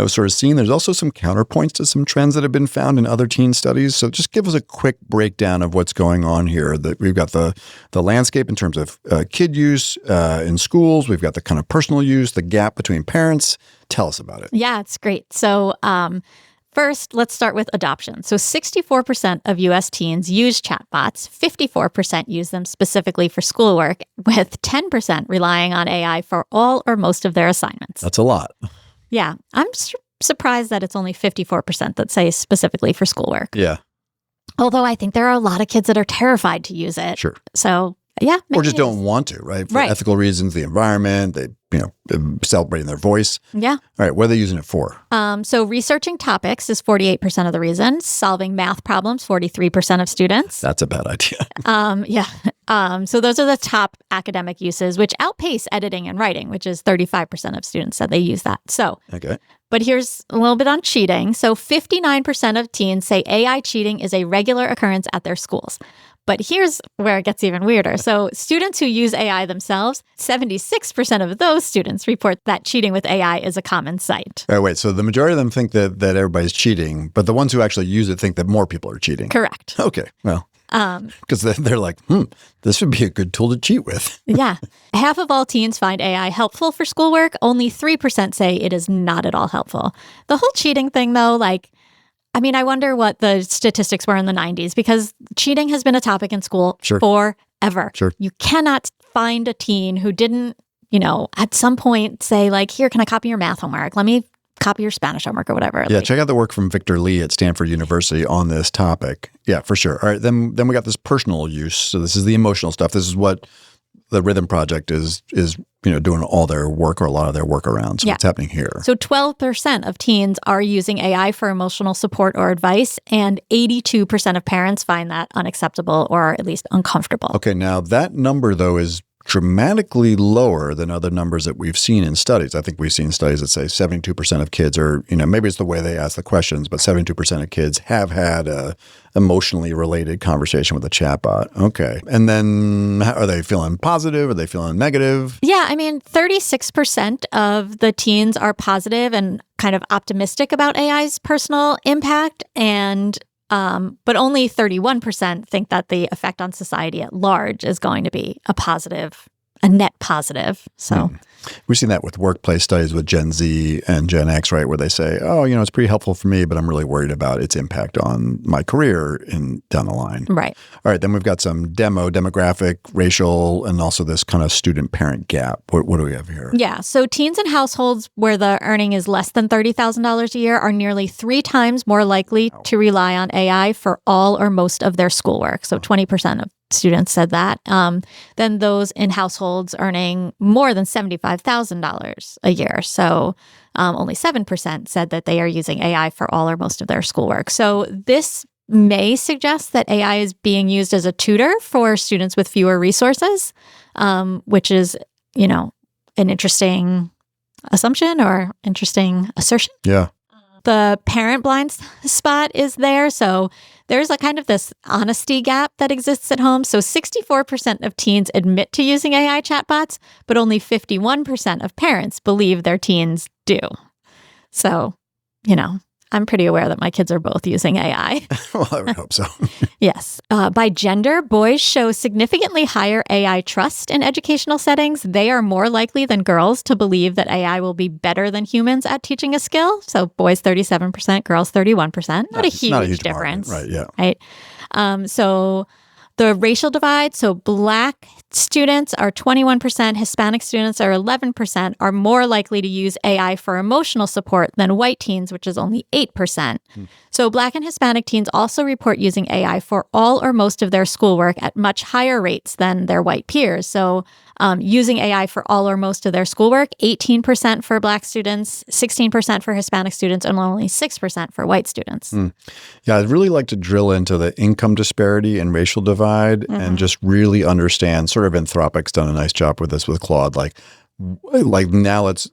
sort of seeing. There's also some counterpoints to some trends that have been found in other teen studies. So just give us a quick breakdown of what's going on here. That we've got the landscape in terms of kid use in schools. We've got the kind of personal use, the gap between parents. Tell us about it. Yeah, it's great. So first, let's start with adoption. So 64% of U.S. teens use chatbots. 54% use them specifically for schoolwork, with 10% relying on AI for all or most of their assignments. That's a lot. Yeah, I'm surprised that it's only 54% that say specifically for schoolwork. Yeah. Although I think there are a lot of kids that are terrified to use it. Sure. So, yeah. Or just don't want to, right? For ethical reasons, the environment, they, celebrating their voice. Yeah. All right. What are they using it for? So researching topics is 48% of the reason. Solving math problems, 43% of students. That's a bad idea. Yeah. So those are the top academic uses, which outpace editing and writing, which is 35% of students said they use that. So, okay. But here's a little bit on cheating. So 59% of teens say AI cheating is a regular occurrence at their schools. But here's where it gets even weirder. So students who use AI themselves, 76% of those students report that cheating with AI is a common sight. All right, wait. So the majority of them think that everybody's cheating, but the ones who actually use it think that more people are cheating. Correct. Okay. Well, because they're like, this would be a good tool to cheat with. Yeah. Half of all teens find AI helpful for schoolwork. Only 3% say it is not at all helpful. The whole cheating thing, though, I wonder what the statistics were in the 90s, because cheating has been a topic in school forever. Sure. You cannot find a teen who didn't, at some point say, here, can I copy your math homework? Let me copy your Spanish homework or whatever. Yeah, check out the work from Victor Lee at Stanford University on this topic. Yeah, for sure. All right, then we got this personal use. So this is the emotional stuff. This is what the Rhythm Project is doing all their work, or a lot of their work around. So what's happening here? So 12% of teens are using AI for emotional support or advice, and 82% of parents find that unacceptable or at least uncomfortable. Okay, now that number, though, is dramatically lower than other numbers that we've seen in studies. I think we've seen studies that say 72% of kids are, maybe it's the way they ask the questions, but 72% of kids have had a emotionally related conversation with a chatbot. Okay. And then are they feeling positive? Are they feeling negative? Yeah. 36% of the teens are positive and kind of optimistic about AI's personal impact, and but only 31% think that the effect on society at large is going to be a net positive. So we've seen that with workplace studies with Gen Z and Gen X, right? Where they say, it's pretty helpful for me, but I'm really worried about its impact on my career down the line. Right. All right. Then we've got some demographic, racial, and also this kind of student-parent gap. What do we have here? Yeah. So teens in households where the earning is less than $30,000 a year are nearly 3 times more likely to rely on AI for all or most of their schoolwork. So 20% of students said that. Then those in households earning more than $75,000 a year. So only 7% said that they are using AI for all or most of their schoolwork. So this may suggest that AI is being used as a tutor for students with fewer resources, which is, an interesting assumption or interesting assertion. Yeah. The parent blind spot is there. So there's a kind of this honesty gap that exists at home. So 64% of teens admit to using AI chatbots, but only 51% of parents believe their teens do. So, I'm pretty aware that my kids are both using AI. Well, I would hope so. Yes. By gender, boys show significantly higher AI trust in educational settings. They are more likely than girls to believe that AI will be better than humans at teaching a skill. So boys 37%, girls 31%. Not a huge difference. Margin. Right, yeah. Right. So the racial divide, so Black students are 21%, Hispanic students are 11%, are more likely to use AI for emotional support than white teens, which is only 8%. So Black and Hispanic teens also report using AI for all or most of their schoolwork at much higher rates than their white peers. So using AI for all or most of their schoolwork, 18% for Black students, 16% for Hispanic students, and only 6% for white students. Yeah, I'd really like to drill into the income disparity and racial divide and just really understand, sort of Anthropic's done a nice job with this with Claude, like now let's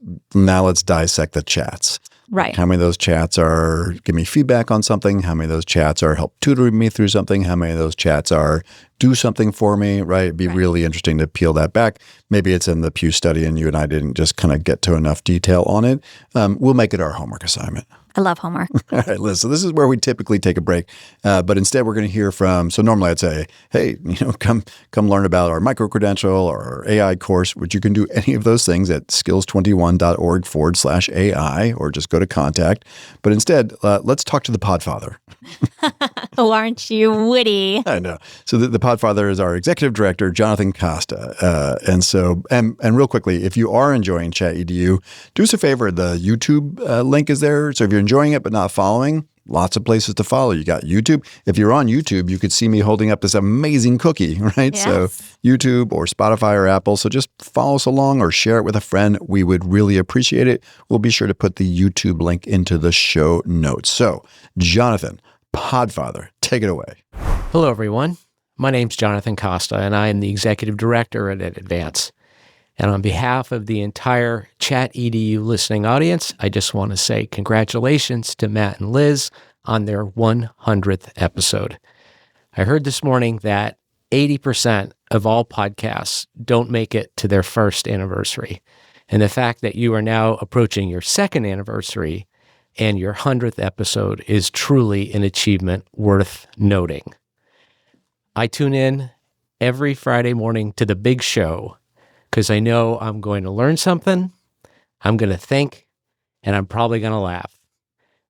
dissect the chats. Right. How many of those chats are give me feedback on something? How many of those chats are help tutoring me through something? How many of those chats are do something for me, right? It'd be really interesting to peel that back. Maybe it's in the Pew study and you and I didn't just kind of get to enough detail on it. We'll make it our homework assignment. I love homework. All right, Liz. So this is where we typically take a break, but instead we're going to hear from. So normally I'd say, hey, come learn about our micro credential or our AI course, which you can do any of those things at skills21.org/AI, or just go to contact. But instead, let's talk to the Podfather. Oh, aren't you witty? I know. So the Podfather is our executive director, Jonathan Costa. And real quickly, if you are enjoying ChatEDU, do us a favor. The YouTube link is there. So if you're enjoying it but not following, lots of places to follow. You got YouTube. If you're on YouTube, you could see me holding up this amazing cookie, right? Yes. So YouTube or Spotify or Apple. So just follow us along or share it with a friend. We would really appreciate it. We'll be sure to put the YouTube link into the show notes. So Jonathan, Podfather, take it away. Hello, everyone. My name's Jonathan Costa, and I am the executive director at Advance. And on behalf of the entire ChatEDU listening audience, I just want to say congratulations to Matt and Liz on their 100th episode. I heard this morning that 80% of all podcasts don't make it to their first anniversary. And the fact that you are now approaching your second anniversary and your 100th episode is truly an achievement worth noting. I tune in every Friday morning to the big show because I know I'm going to learn something, I'm going to think, and I'm probably going to laugh.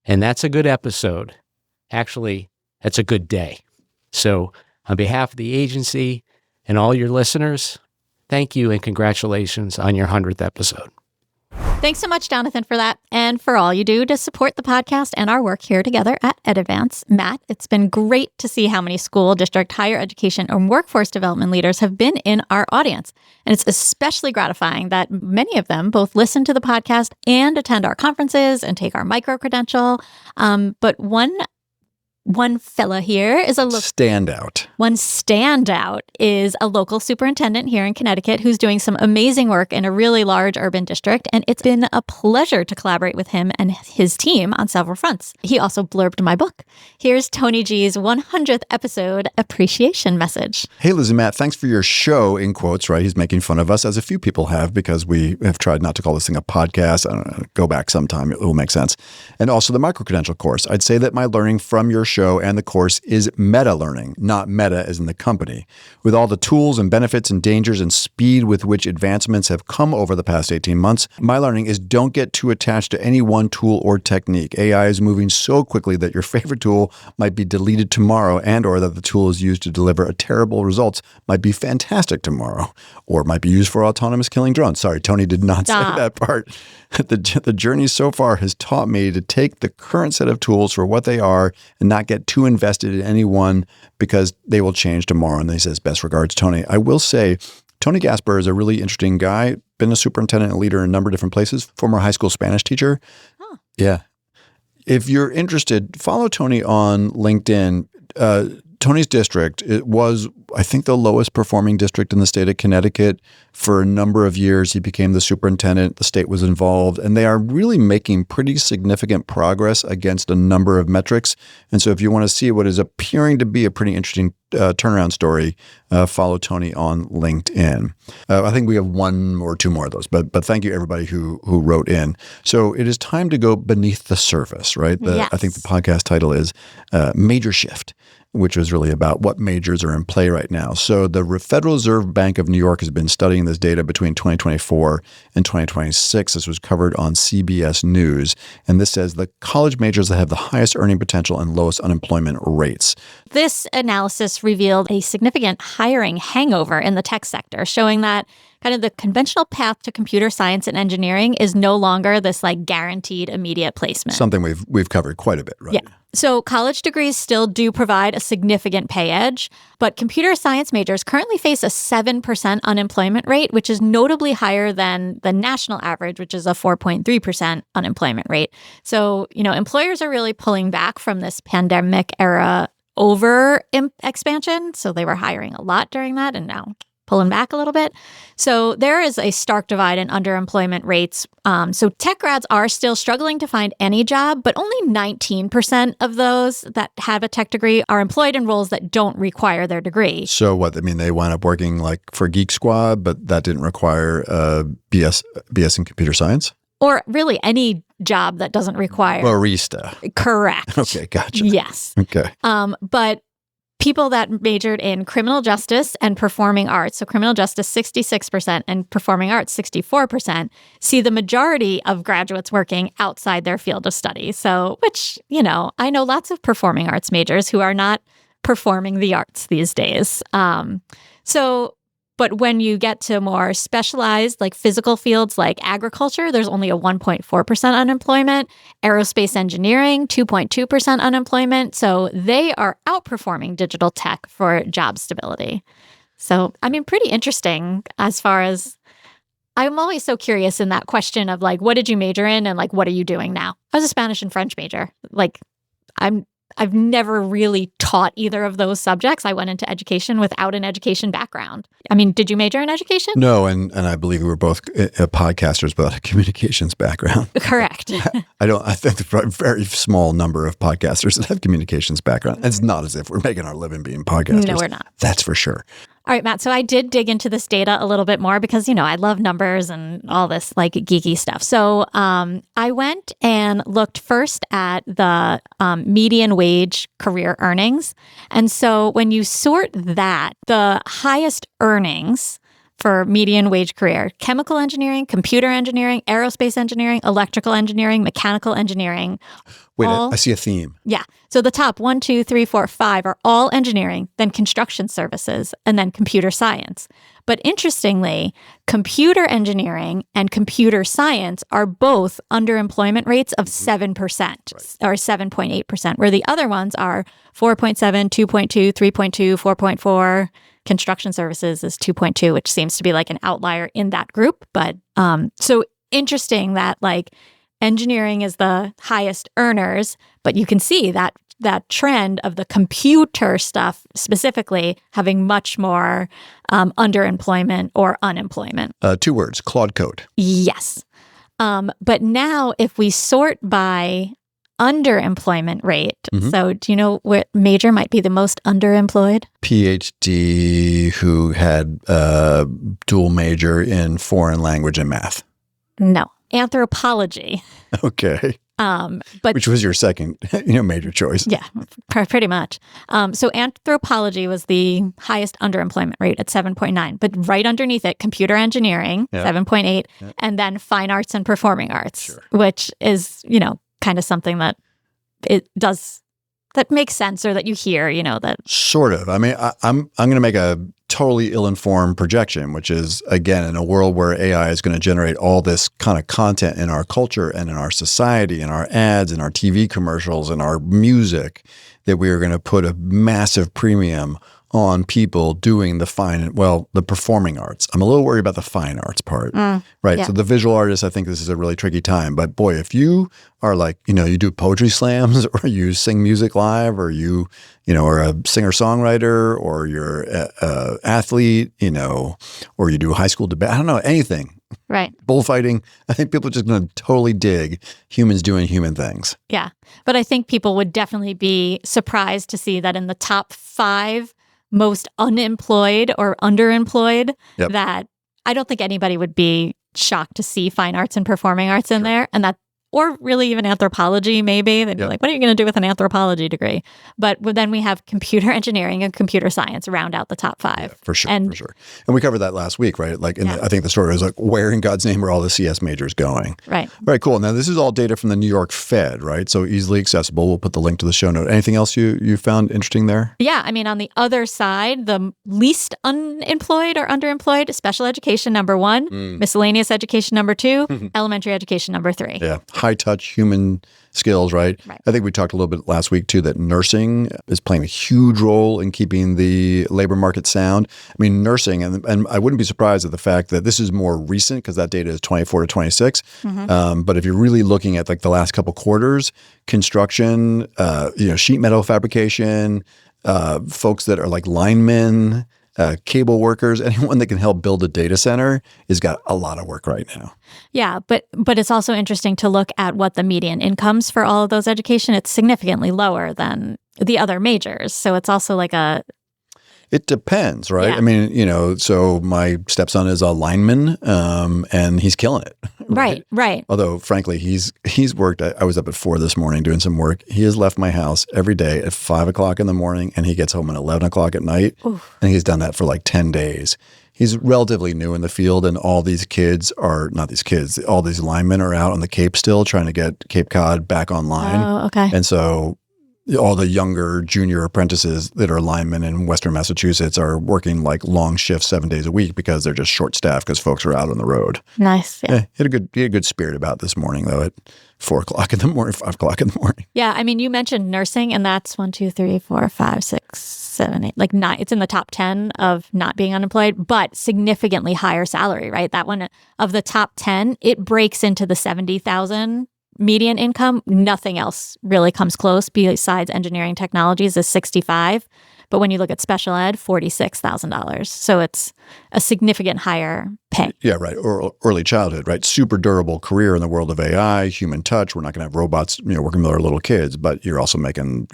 And that's a good episode. Actually, that's a good day. So on behalf of the agency and all your listeners, thank you and congratulations on your 100th episode. Thanks so much, Jonathan, for that and for all you do to support the podcast and our work here together at Advance. Matt, it's been great to see how many school, district, higher education, and workforce development leaders have been in our audience. And it's especially gratifying that many of them both listen to the podcast and attend our conferences and take our micro-credential. But one fella here is standout. One standout is a local superintendent here in Connecticut who's doing some amazing work in a really large urban district. And it's been a pleasure to collaborate with him and his team on several fronts. He also blurbed my book. Here's Tony G's 100th episode appreciation message. Hey, Liz and Matt, thanks for your show, in quotes, right? He's making fun of us, as a few people have, because we have tried not to call this thing a podcast. I don't know, go back sometime. It will make sense. And also the micro-credential course. I'd say that my learning from your show and the course is meta learning, not meta as in the company. With all the tools and benefits and dangers and speed with which advancements have come over the past 18 months, my learning is don't get too attached to any one tool or technique. AI is moving so quickly that your favorite tool might be deleted tomorrow, and or that the tool is used to deliver a terrible results might be fantastic tomorrow, or it might be used for autonomous killing drones. Sorry, Tony did not say that part. The journey so far has taught me to take the current set of tools for what they are and not get too invested in any one because they will change tomorrow. And he says, best regards, Tony. I will say, Tony Gasper is a really interesting guy, been a superintendent and leader in a number of different places, former high school Spanish teacher. Yeah. If you're interested, follow Tony on LinkedIn. Tony's district, it was, I think, the lowest performing district in the state of Connecticut. For a number of years, he became the superintendent. The state was involved, and they are really making pretty significant progress against a number of metrics. And so if you want to see what is appearing to be a pretty interesting turnaround story, follow Tony on LinkedIn. I think we have one or two more of those, but thank you everybody who wrote in. So it is time to go beneath the surface, right? Yes. I think the podcast title is Major Shift, which was really about what majors are in play right now. So the Federal Reserve Bank of New York has been studying this data between 2024 and 2026. This was covered on CBS News. And this says the college majors that have the highest earning potential and lowest unemployment rates. This analysis revealed a significant hiring hangover in the tech sector, showing that kind of the conventional path to computer science and engineering is no longer this like guaranteed immediate placement. Something we've covered quite a bit, right? Yeah. So college degrees still do provide a significant pay edge, but computer science majors currently face a 7% unemployment rate, which is notably higher than the national average, which is a 4.3% unemployment rate. So, employers are really pulling back from this pandemic era over expansion. So they were hiring a lot during that and now pulling back a little bit. So there is a stark divide in underemployment rates. So tech grads are still struggling to find any job, but only 19% of those that have a tech degree are employed in roles that don't require their degree. So what? I mean, they wound up working like for Geek Squad, but that didn't require BS in computer science? Or really any job that doesn't require. Barista. Correct. Okay, gotcha. Yes. Okay. But people that majored in criminal justice and performing arts, so criminal justice 66% and performing arts 64%, see the majority of graduates working outside their field of study. So, which, I know lots of performing arts majors who are not performing the arts these days. But when you get to more specialized, like physical fields like agriculture, there's only a 1.4% unemployment. Aerospace engineering, 2.2% unemployment. So they are outperforming digital tech for job stability. So, pretty interesting as far as I'm always so curious in that question of like, what did you major in and like, what are you doing now? I was a Spanish and French major. Like, I've never really taught either of those subjects. I went into education without an education background. Did you major in education? No, and I believe we were both podcasters, but a communications background. Correct. I think there's a very small number of podcasters that have communications background. It's not as if we're making our living being podcasters. No, we're not. That's for sure. All right, Matt. So I did dig into this data a little bit more because, I love numbers and all this like geeky stuff. So I went and looked first at the median wage career earnings. And so when you sort that, the highest earnings for median wage career, chemical engineering, computer engineering, aerospace engineering, electrical engineering, mechanical engineering. Wait, I see a theme. Yeah. So the top 1, 2, 3, 4, 5 are all engineering, then construction services, and then computer science. But interestingly, computer engineering and computer science are both underemployment rates of 7% or 7.8%, where the other ones are 4.7, 2.2, 3.2, 4.4. Construction services is 2.2, which seems to be like an outlier in that group. But so interesting that like engineering is the highest earners, but you can see that trend of the computer stuff specifically having much more underemployment or unemployment. 2 words, Claude Code. Yes. But now if we sort by underemployment rate, so do you know what major might be the most underemployed? PhD who had dual major in foreign language and math. No. Anthropology. Okay. But which was your second, major choice. Yeah, pretty much. So anthropology was the highest underemployment rate at 7.9, but right underneath it, computer engineering, 7.8, and then fine arts and performing arts, which is, kind of something that it does, that makes sense or that you hear, that. Sort of. I'm going to make a totally ill-informed projection, which is, again, in a world where AI is going to generate all this kind of content in our culture and in our society, in our ads, in our TV commercials, in our music, that we are going to put a massive premium on people doing the performing arts. I'm a little worried about the fine arts part, right? yeah. So the visual artists, I think this is a really tricky time. But boy, if you are like, you do poetry slams or you sing music live or you are a singer-songwriter or you're a athlete, or you do high school debate, I don't know, anything. Right. Bullfighting. I think people are just going to totally dig humans doing human things. Yeah. But I think people would definitely be surprised to see that in the top 5 most unemployed or underemployed, that I don't think anybody would be shocked to see fine arts and performing arts in there. And that, or really even anthropology, maybe. They'd be like, what are you going to do with an anthropology degree? But then we have computer engineering and computer science round out the top 5. Yeah, for sure. And we covered that last week, right? Like, I think the story was like, where in God's name are all the CS majors going? Right. All right, cool. Now, this is all data from the New York Fed, right? So easily accessible. We'll put the link to the show note. Anything else you found interesting there? Yeah. I mean, on the other side, the least unemployed or underemployed, special education, number 1, miscellaneous education, number 2, elementary education, number 3. Yeah. High touch human skills, right? I think we talked a little bit last week too that nursing is playing a huge role in keeping the labor market sound. I mean, nursing, and I wouldn't be surprised at the fact that this is more recent because that data is 24 to 26. But if you're really looking at like the last couple quarters, construction, sheet metal fabrication, folks that are like linemen, cable workers, anyone that can help build a data center has got a lot of work right now. Yeah, but it's also interesting to look at what the median incomes for all of those education. It's significantly lower than the other majors. So it's also like it depends, right? Yeah. I mean, so my stepson is a lineman, and he's killing it. Right. Although, frankly, he's worked. I was up at 4 this morning doing some work. He has left my house every day at 5 o'clock in the morning, and he gets home at 11 o'clock at night. Oof. And he's done that for like 10 days. He's relatively new in the field, and all these all these linemen are out on the Cape still trying to get Cape Cod back online. Oh, okay. And so all the younger junior apprentices that are linemen in Western Massachusetts are working like long shifts 7 days a week because they're just short staffed because folks are out on the road. Nice. Yeah. He had a good spirit about this morning though at 4 o'clock in the morning, 5 o'clock in the morning. Yeah. I mean, you mentioned nursing, and that's 1, 2, 3, 4, 5, 6, 7, 8, like 9. It's in the top 10 of not being unemployed, but significantly higher salary, right? That one of the top 10, it breaks into the 70,000 median income. Nothing else really comes close besides engineering technologies is 65. But when you look at special ed, $46,000. So it's a significant higher pay. Yeah, right. Or early childhood, right? Super durable career in the world of AI, human touch. We're not going to have robots, working with our little kids, but you're also making,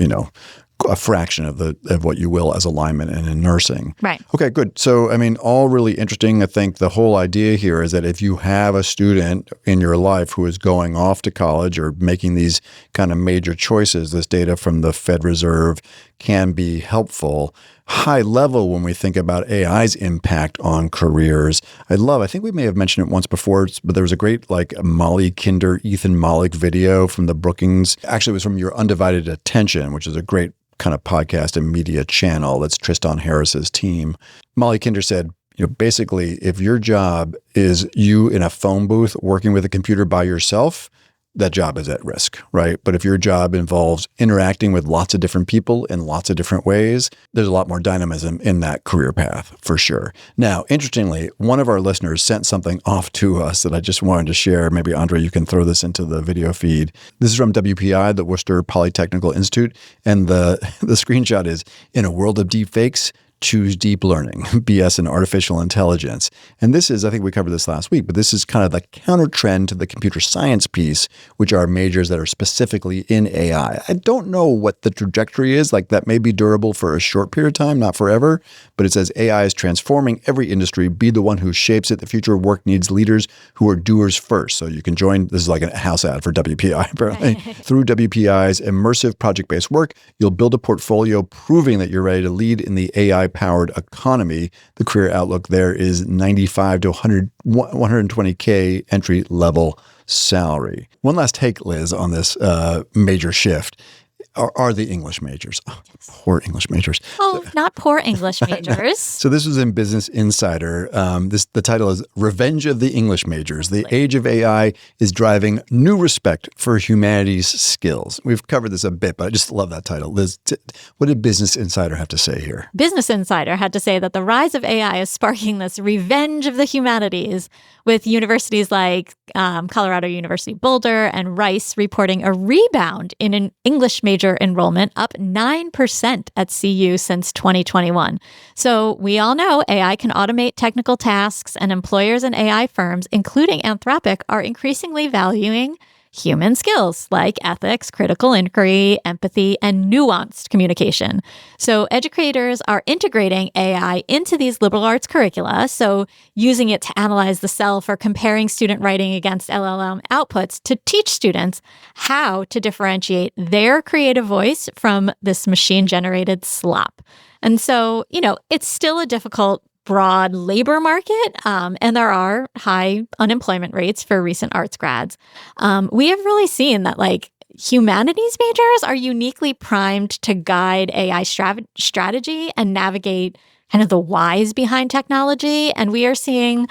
a fraction of what you will as a lineman and in nursing. Right. Okay, good. So, I mean, all really interesting. I think the whole idea here is that if you have a student in your life who is going off to college or making these kind of major choices, this data from the Fed Reserve can be helpful. High level when we think about AI's impact on careers. I think we may have mentioned it once before, but there was a great Molly Kinder, Ethan Mollick video from the Brookings. Actually, it was from Your Undivided Attention, which is a great kind of podcast and media channel. That's Tristan Harris's team. Molly Kinder said, basically, if your job is you in a phone booth working with a computer by yourself, that job is at risk, right? But if your job involves interacting with lots of different people in lots of different ways, there's a lot more dynamism in that career path for sure. Now, interestingly, one of our listeners sent something off to us that I just wanted to share. Maybe, Andre, you can throw this into the video feed. This is from WPI, the Worcester Polytechnical Institute. And the screenshot is, in a world of deepfakes, choose deep learning, BS and artificial intelligence. And this is, I think we covered this last week, but this is kind of the counter trend to the computer science piece, which are majors that are specifically in AI. I don't know what the trajectory is. That may be durable for a short period of time, not forever, but it says AI is transforming every industry. Be the one who shapes it. The future of work needs leaders who are doers first. So you can join, this is like a house ad for WPI, apparently. Through WPI's immersive project-based work, you'll build a portfolio proving that you're ready to lead in the AI-powered economy. The career outlook there is 95 to 120K entry-level salary. One last take, Liz, on this major shift. are the English majors. Oh, poor English majors. Oh, not poor English majors. So this was in Business Insider. The title is Revenge of the English Majors. The age of AI is driving new respect for humanities skills. We've covered this a bit, but I just love that title. Liz, what did Business Insider have to say here? Business Insider had to say that the rise of AI is sparking this revenge of the humanities, with universities like Colorado University Boulder and Rice reporting a rebound in an English major enrollment, up 9% at CU since 2021. So we all know AI can automate technical tasks, and employers and AI firms, including Anthropic, are increasingly valuing human skills like ethics, critical inquiry, empathy, and nuanced communication. So educators are integrating AI into these liberal arts curricula, so using it to analyze the self or comparing student writing against LLM outputs to teach students how to differentiate their creative voice from this machine-generated slop. And so, it's still a difficult broad labor market, and there are high unemployment rates for recent arts grads. We have really seen that humanities majors are uniquely primed to guide AI strategy and navigate kind of the whys behind technology. And we are seeing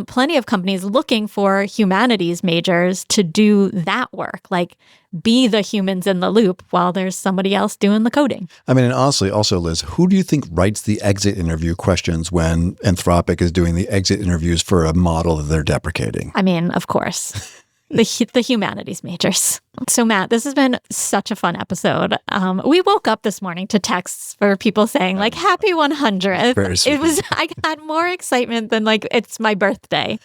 plenty of companies looking for humanities majors to do that work, be the humans in the loop while there's somebody else doing the coding. I mean, and honestly, also, Liz, who do you think writes the exit interview questions when Anthropic is doing the exit interviews for a model that they're deprecating? I mean, of course. The humanities majors. So, Matt, this has been such a fun episode. We woke up this morning to texts for people saying, happy 100th. Very sweet. I got more excitement than it's my birthday.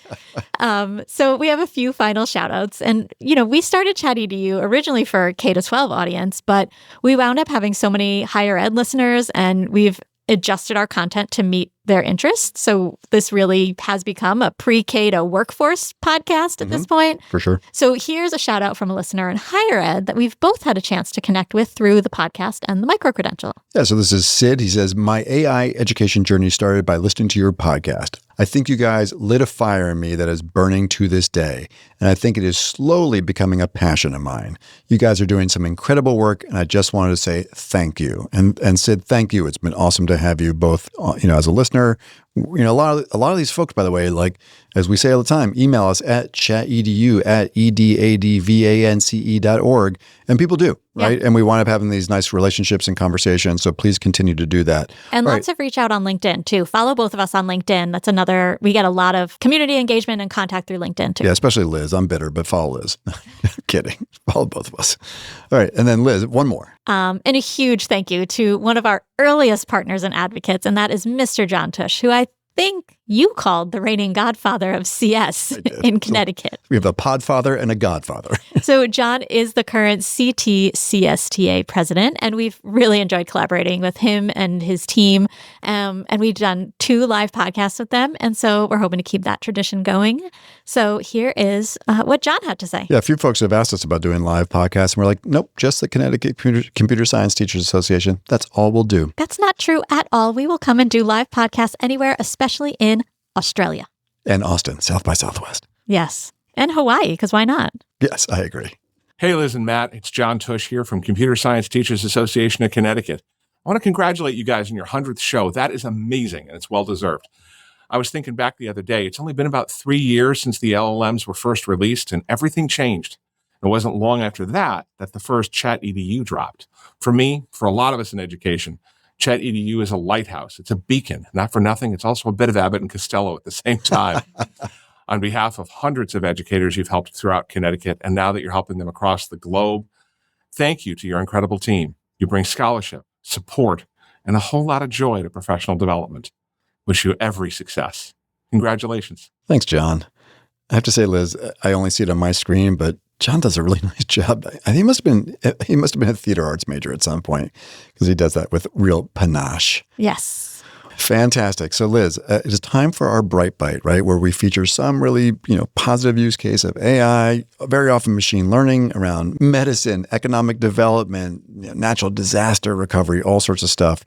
So we have a few final shout outs. And, we started ChatEDU originally for K-12 audience, but we wound up having so many higher ed listeners, and we've adjusted our content to meet their interests. So this really has become a pre-K to workforce podcast at this point. For sure. So here's a shout out from a listener in higher ed that we've both had a chance to connect with through the podcast and the micro-credential. Yeah, so this is Sid. He says, my AI education journey started by listening to your podcast. I think you guys lit a fire in me that is burning to this day, and I think it is slowly becoming a passion of mine. You guys are doing some incredible work, and I just wanted to say thank you. And Sid, thank you. It's been awesome to have you both, as a listener. A lot of these folks, by the way, as we say all the time, email us at chateduvance.org, and people do, right? Yeah. And we wind up having these nice relationships and conversations. So please continue to do that. And lots of reach out on LinkedIn too. Follow both of us on LinkedIn. That's we get a lot of community engagement and contact through LinkedIn too. Yeah, especially Liz. I'm bitter, but follow Liz. Kidding. Follow both of us. All right. And then Liz, one more. And a huge thank you to one of our earliest partners and advocates, and that is Mr. John Tush, who I think you called the reigning godfather of CS in Connecticut. So we have a podfather and a godfather. So John is the current CTCSTA president, and we've really enjoyed collaborating with him and his team. And we've done 2 live podcasts with them, and so we're hoping to keep that tradition going. So here is what John had to say. Yeah, a few folks have asked us about doing live podcasts, and we're like, nope, just the Connecticut Computer Science Teachers Association. That's all we'll do. That's not true at all. We will come and do live podcasts anywhere, especially in Australia. And Austin, South by Southwest. Yes. And Hawaii, because why not? Yes, I agree. Hey, Liz and Matt. It's John Tush here from Computer Science Teachers Association of Connecticut. I want to congratulate you guys on your 100th show. That is amazing, and it's well-deserved. I was thinking back the other day, it's only been about 3 years since the LLMs were first released, and everything changed. It wasn't long after that the first ChatEDU dropped. For me, for a lot of us in education, ChatEDU is a lighthouse. It's a beacon. Not for nothing, it's also a bit of Abbott and Costello at the same time. On behalf of hundreds of educators you've helped throughout Connecticut, and now that you're helping them across the globe, thank you to your incredible team. You bring scholarship, support, and a whole lot of joy to professional development. Wish you every success. Congratulations. Thanks, John. I have to say, Liz, I only see it on my screen, but John does a really nice job. I think he must have been a theater arts major at some point, because he does that with real panache. Yes. Fantastic. So, Liz, it is time for our Bright Bite, right, where we feature some really, positive use case of AI, very often machine learning around medicine, economic development, natural disaster recovery, all sorts of stuff.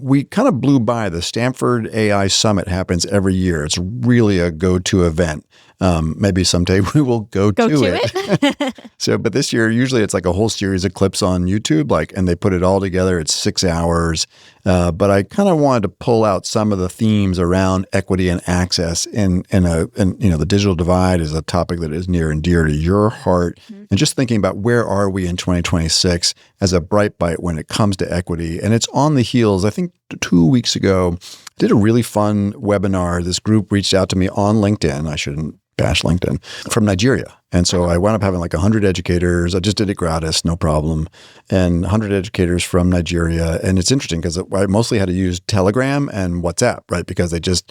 We kind of blew by the Stanford AI Summit happens every year. It's really a go-to event. Maybe someday we will go to it. it. So, but this year, usually it's like a whole series of clips on YouTube, and they put it all together. It's 6 hours. But I kind of wanted to pull out some of the themes around equity and access. And the digital divide is a topic that is near and dear to your heart. Mm-hmm. And just thinking about where are we in 2026 as a bright bite when it comes to equity. And it's on the heels, I think 2 weeks ago, I did a really fun webinar. This group reached out to me on LinkedIn. I shouldn't bash LinkedIn, from Nigeria. And so I wound up having like 100 educators. I just did it gratis, no problem. And 100 educators from Nigeria. And it's interesting because I mostly had to use Telegram and WhatsApp, right? Because there's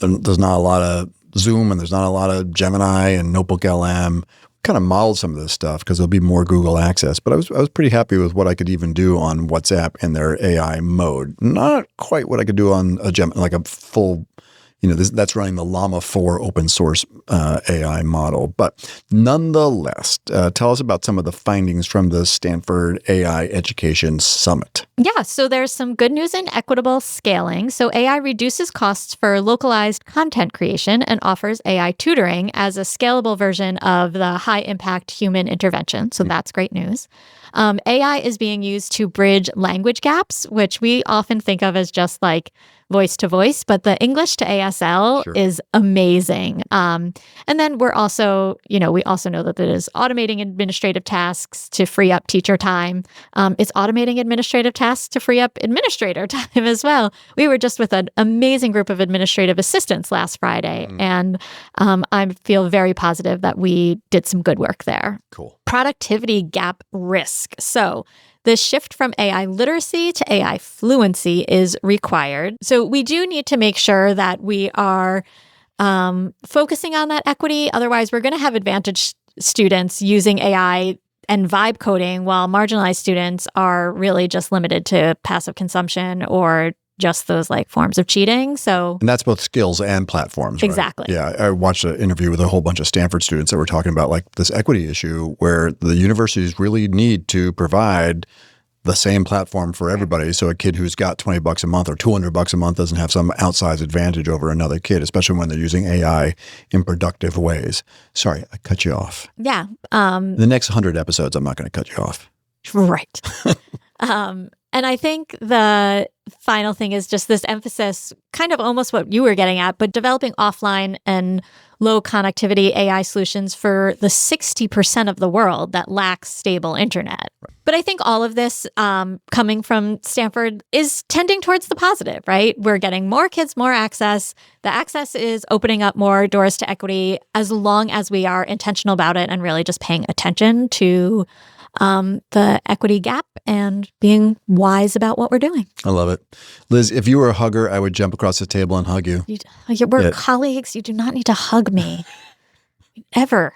not a lot of Zoom and there's not a lot of Gemini and Notebook LM. Kind of modeled some of this stuff because there'll be more Google access. But I was pretty happy with what I could even do on WhatsApp in their AI mode. Not quite what I could do on a Gemini, like a full, that's running the Llama 4 open source AI model. But nonetheless, tell us about some of the findings from the Stanford AI Education Summit. Yeah, so there's some good news in equitable scaling. So AI reduces costs for localized content creation and offers AI tutoring as a scalable version of the high-impact human intervention. So that's great news. AI is being used to bridge language gaps, which we often think of as just like voice to voice, but the English to ASL is amazing. And then we also know that it is automating administrative tasks to free up teacher time. It's automating administrative tasks to free up administrator time as well. We were just with an amazing group of administrative assistants last Friday, and I feel very positive that we did some good work there. Cool. Productivity gap risk. So the shift from AI literacy to AI fluency is required. So we do need to make sure that we are focusing on that equity. Otherwise, we're going to have advantaged students using AI and vibe coding while marginalized students are really just limited to passive consumption or just those like forms of cheating. And that's both skills and platforms, right? Exactly. Yeah. I watched an interview with a whole bunch of Stanford students that were talking about like this equity issue where the universities really need to provide the same platform for everybody. So a kid who's got $20 a month or $200 a month doesn't have some outsized advantage over another kid, especially when they're using AI in productive ways. Sorry, I cut you off. Yeah. The next 100 episodes, I'm not going to cut you off. Right. And I think the final thing is just this emphasis, kind of almost what you were getting at, but developing offline and low connectivity AI solutions for the 60% of the world that lacks stable internet. But I think all of this coming from Stanford is tending towards the positive, right? We're getting more kids, more access. The access is opening up more doors to equity as long as we are intentional about it and really just paying attention to the equity gap and being wise about what we're doing. I love it. Liz, if you were a hugger, I would jump across the table and hug you. We're colleagues. You do not need to hug me. Ever.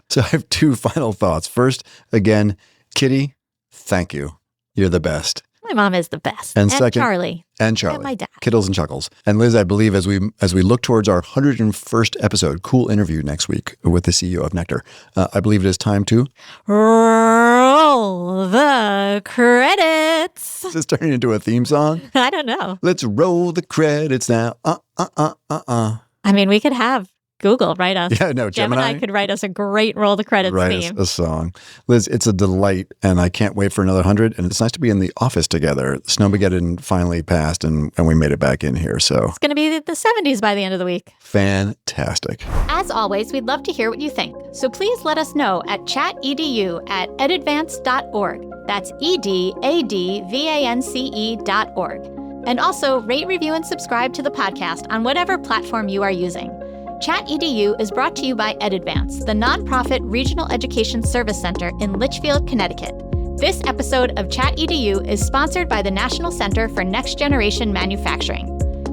So I have 2 final thoughts. First, again, Kitty, thank you. You're the best. My mom is the best. And second, Charlie. And my dad. Kittles and chuckles. And Liz, I believe as we look towards our 101st episode, cool interview next week with the CEO of Nectar, I believe it is time to roll the credits. Is this turning into a theme song? I don't know. Let's roll the credits now. I mean, we could have Google write us. Yeah, no, Gemini could write us a great roll the credits theme. Write us a song. Liz, it's a delight, and I can't wait for another 100. And it's nice to be in the office together. Snowmageddon finally passed, and we made it back in here. So it's going to be the 70s by the end of the week. Fantastic. As always, we'd love to hear what you think. So please let us know at chatedU@edadvance.org. That's EDADVANCE.org. And also rate, review, and subscribe to the podcast on whatever platform you are using. ChatEDU is brought to you by EdAdvance, the nonprofit regional education service center in Litchfield, Connecticut. This episode of ChatEDU is sponsored by the National Center for Next Generation Manufacturing.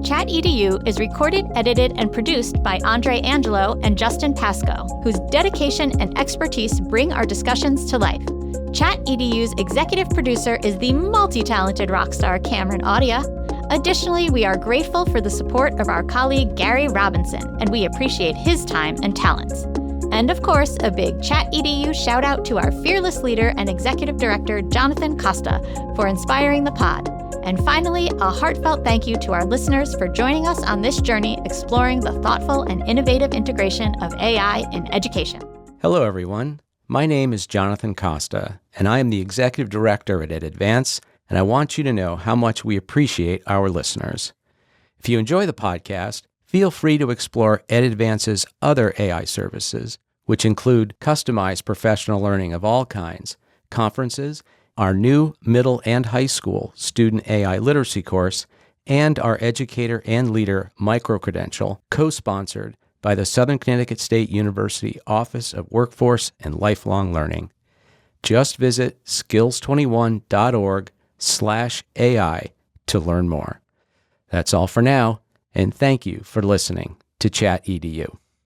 ChatEDU is recorded, edited, and produced by Andre Angelo and Justin Pasco, whose dedication and expertise bring our discussions to life. ChatEDU's executive producer is the multi-talented rock star Cameron Audia. Additionally, we are grateful for the support of our colleague Gary Robinson, and we appreciate his time and talents. And of course, a big ChatEDU shout out to our fearless leader and executive director, Jonathan Costa, for inspiring the pod. And finally, a heartfelt thank you to our listeners for joining us on this journey exploring the thoughtful and innovative integration of AI in education. Hello, everyone. My name is Jonathan Costa, and I am the Executive Director at EdAdvance, and I want you to know how much we appreciate our listeners. If you enjoy the podcast, feel free to explore EdAdvance's other AI services, which include customized professional learning of all kinds, conferences, our new middle and high school student AI literacy course, and our Educator and Leader micro-credential, co-sponsored by the Southern Connecticut State University Office of Workforce and Lifelong Learning. Just visit skills21.org/AI to learn more. That's all for now, and thank you for listening to ChatEDU.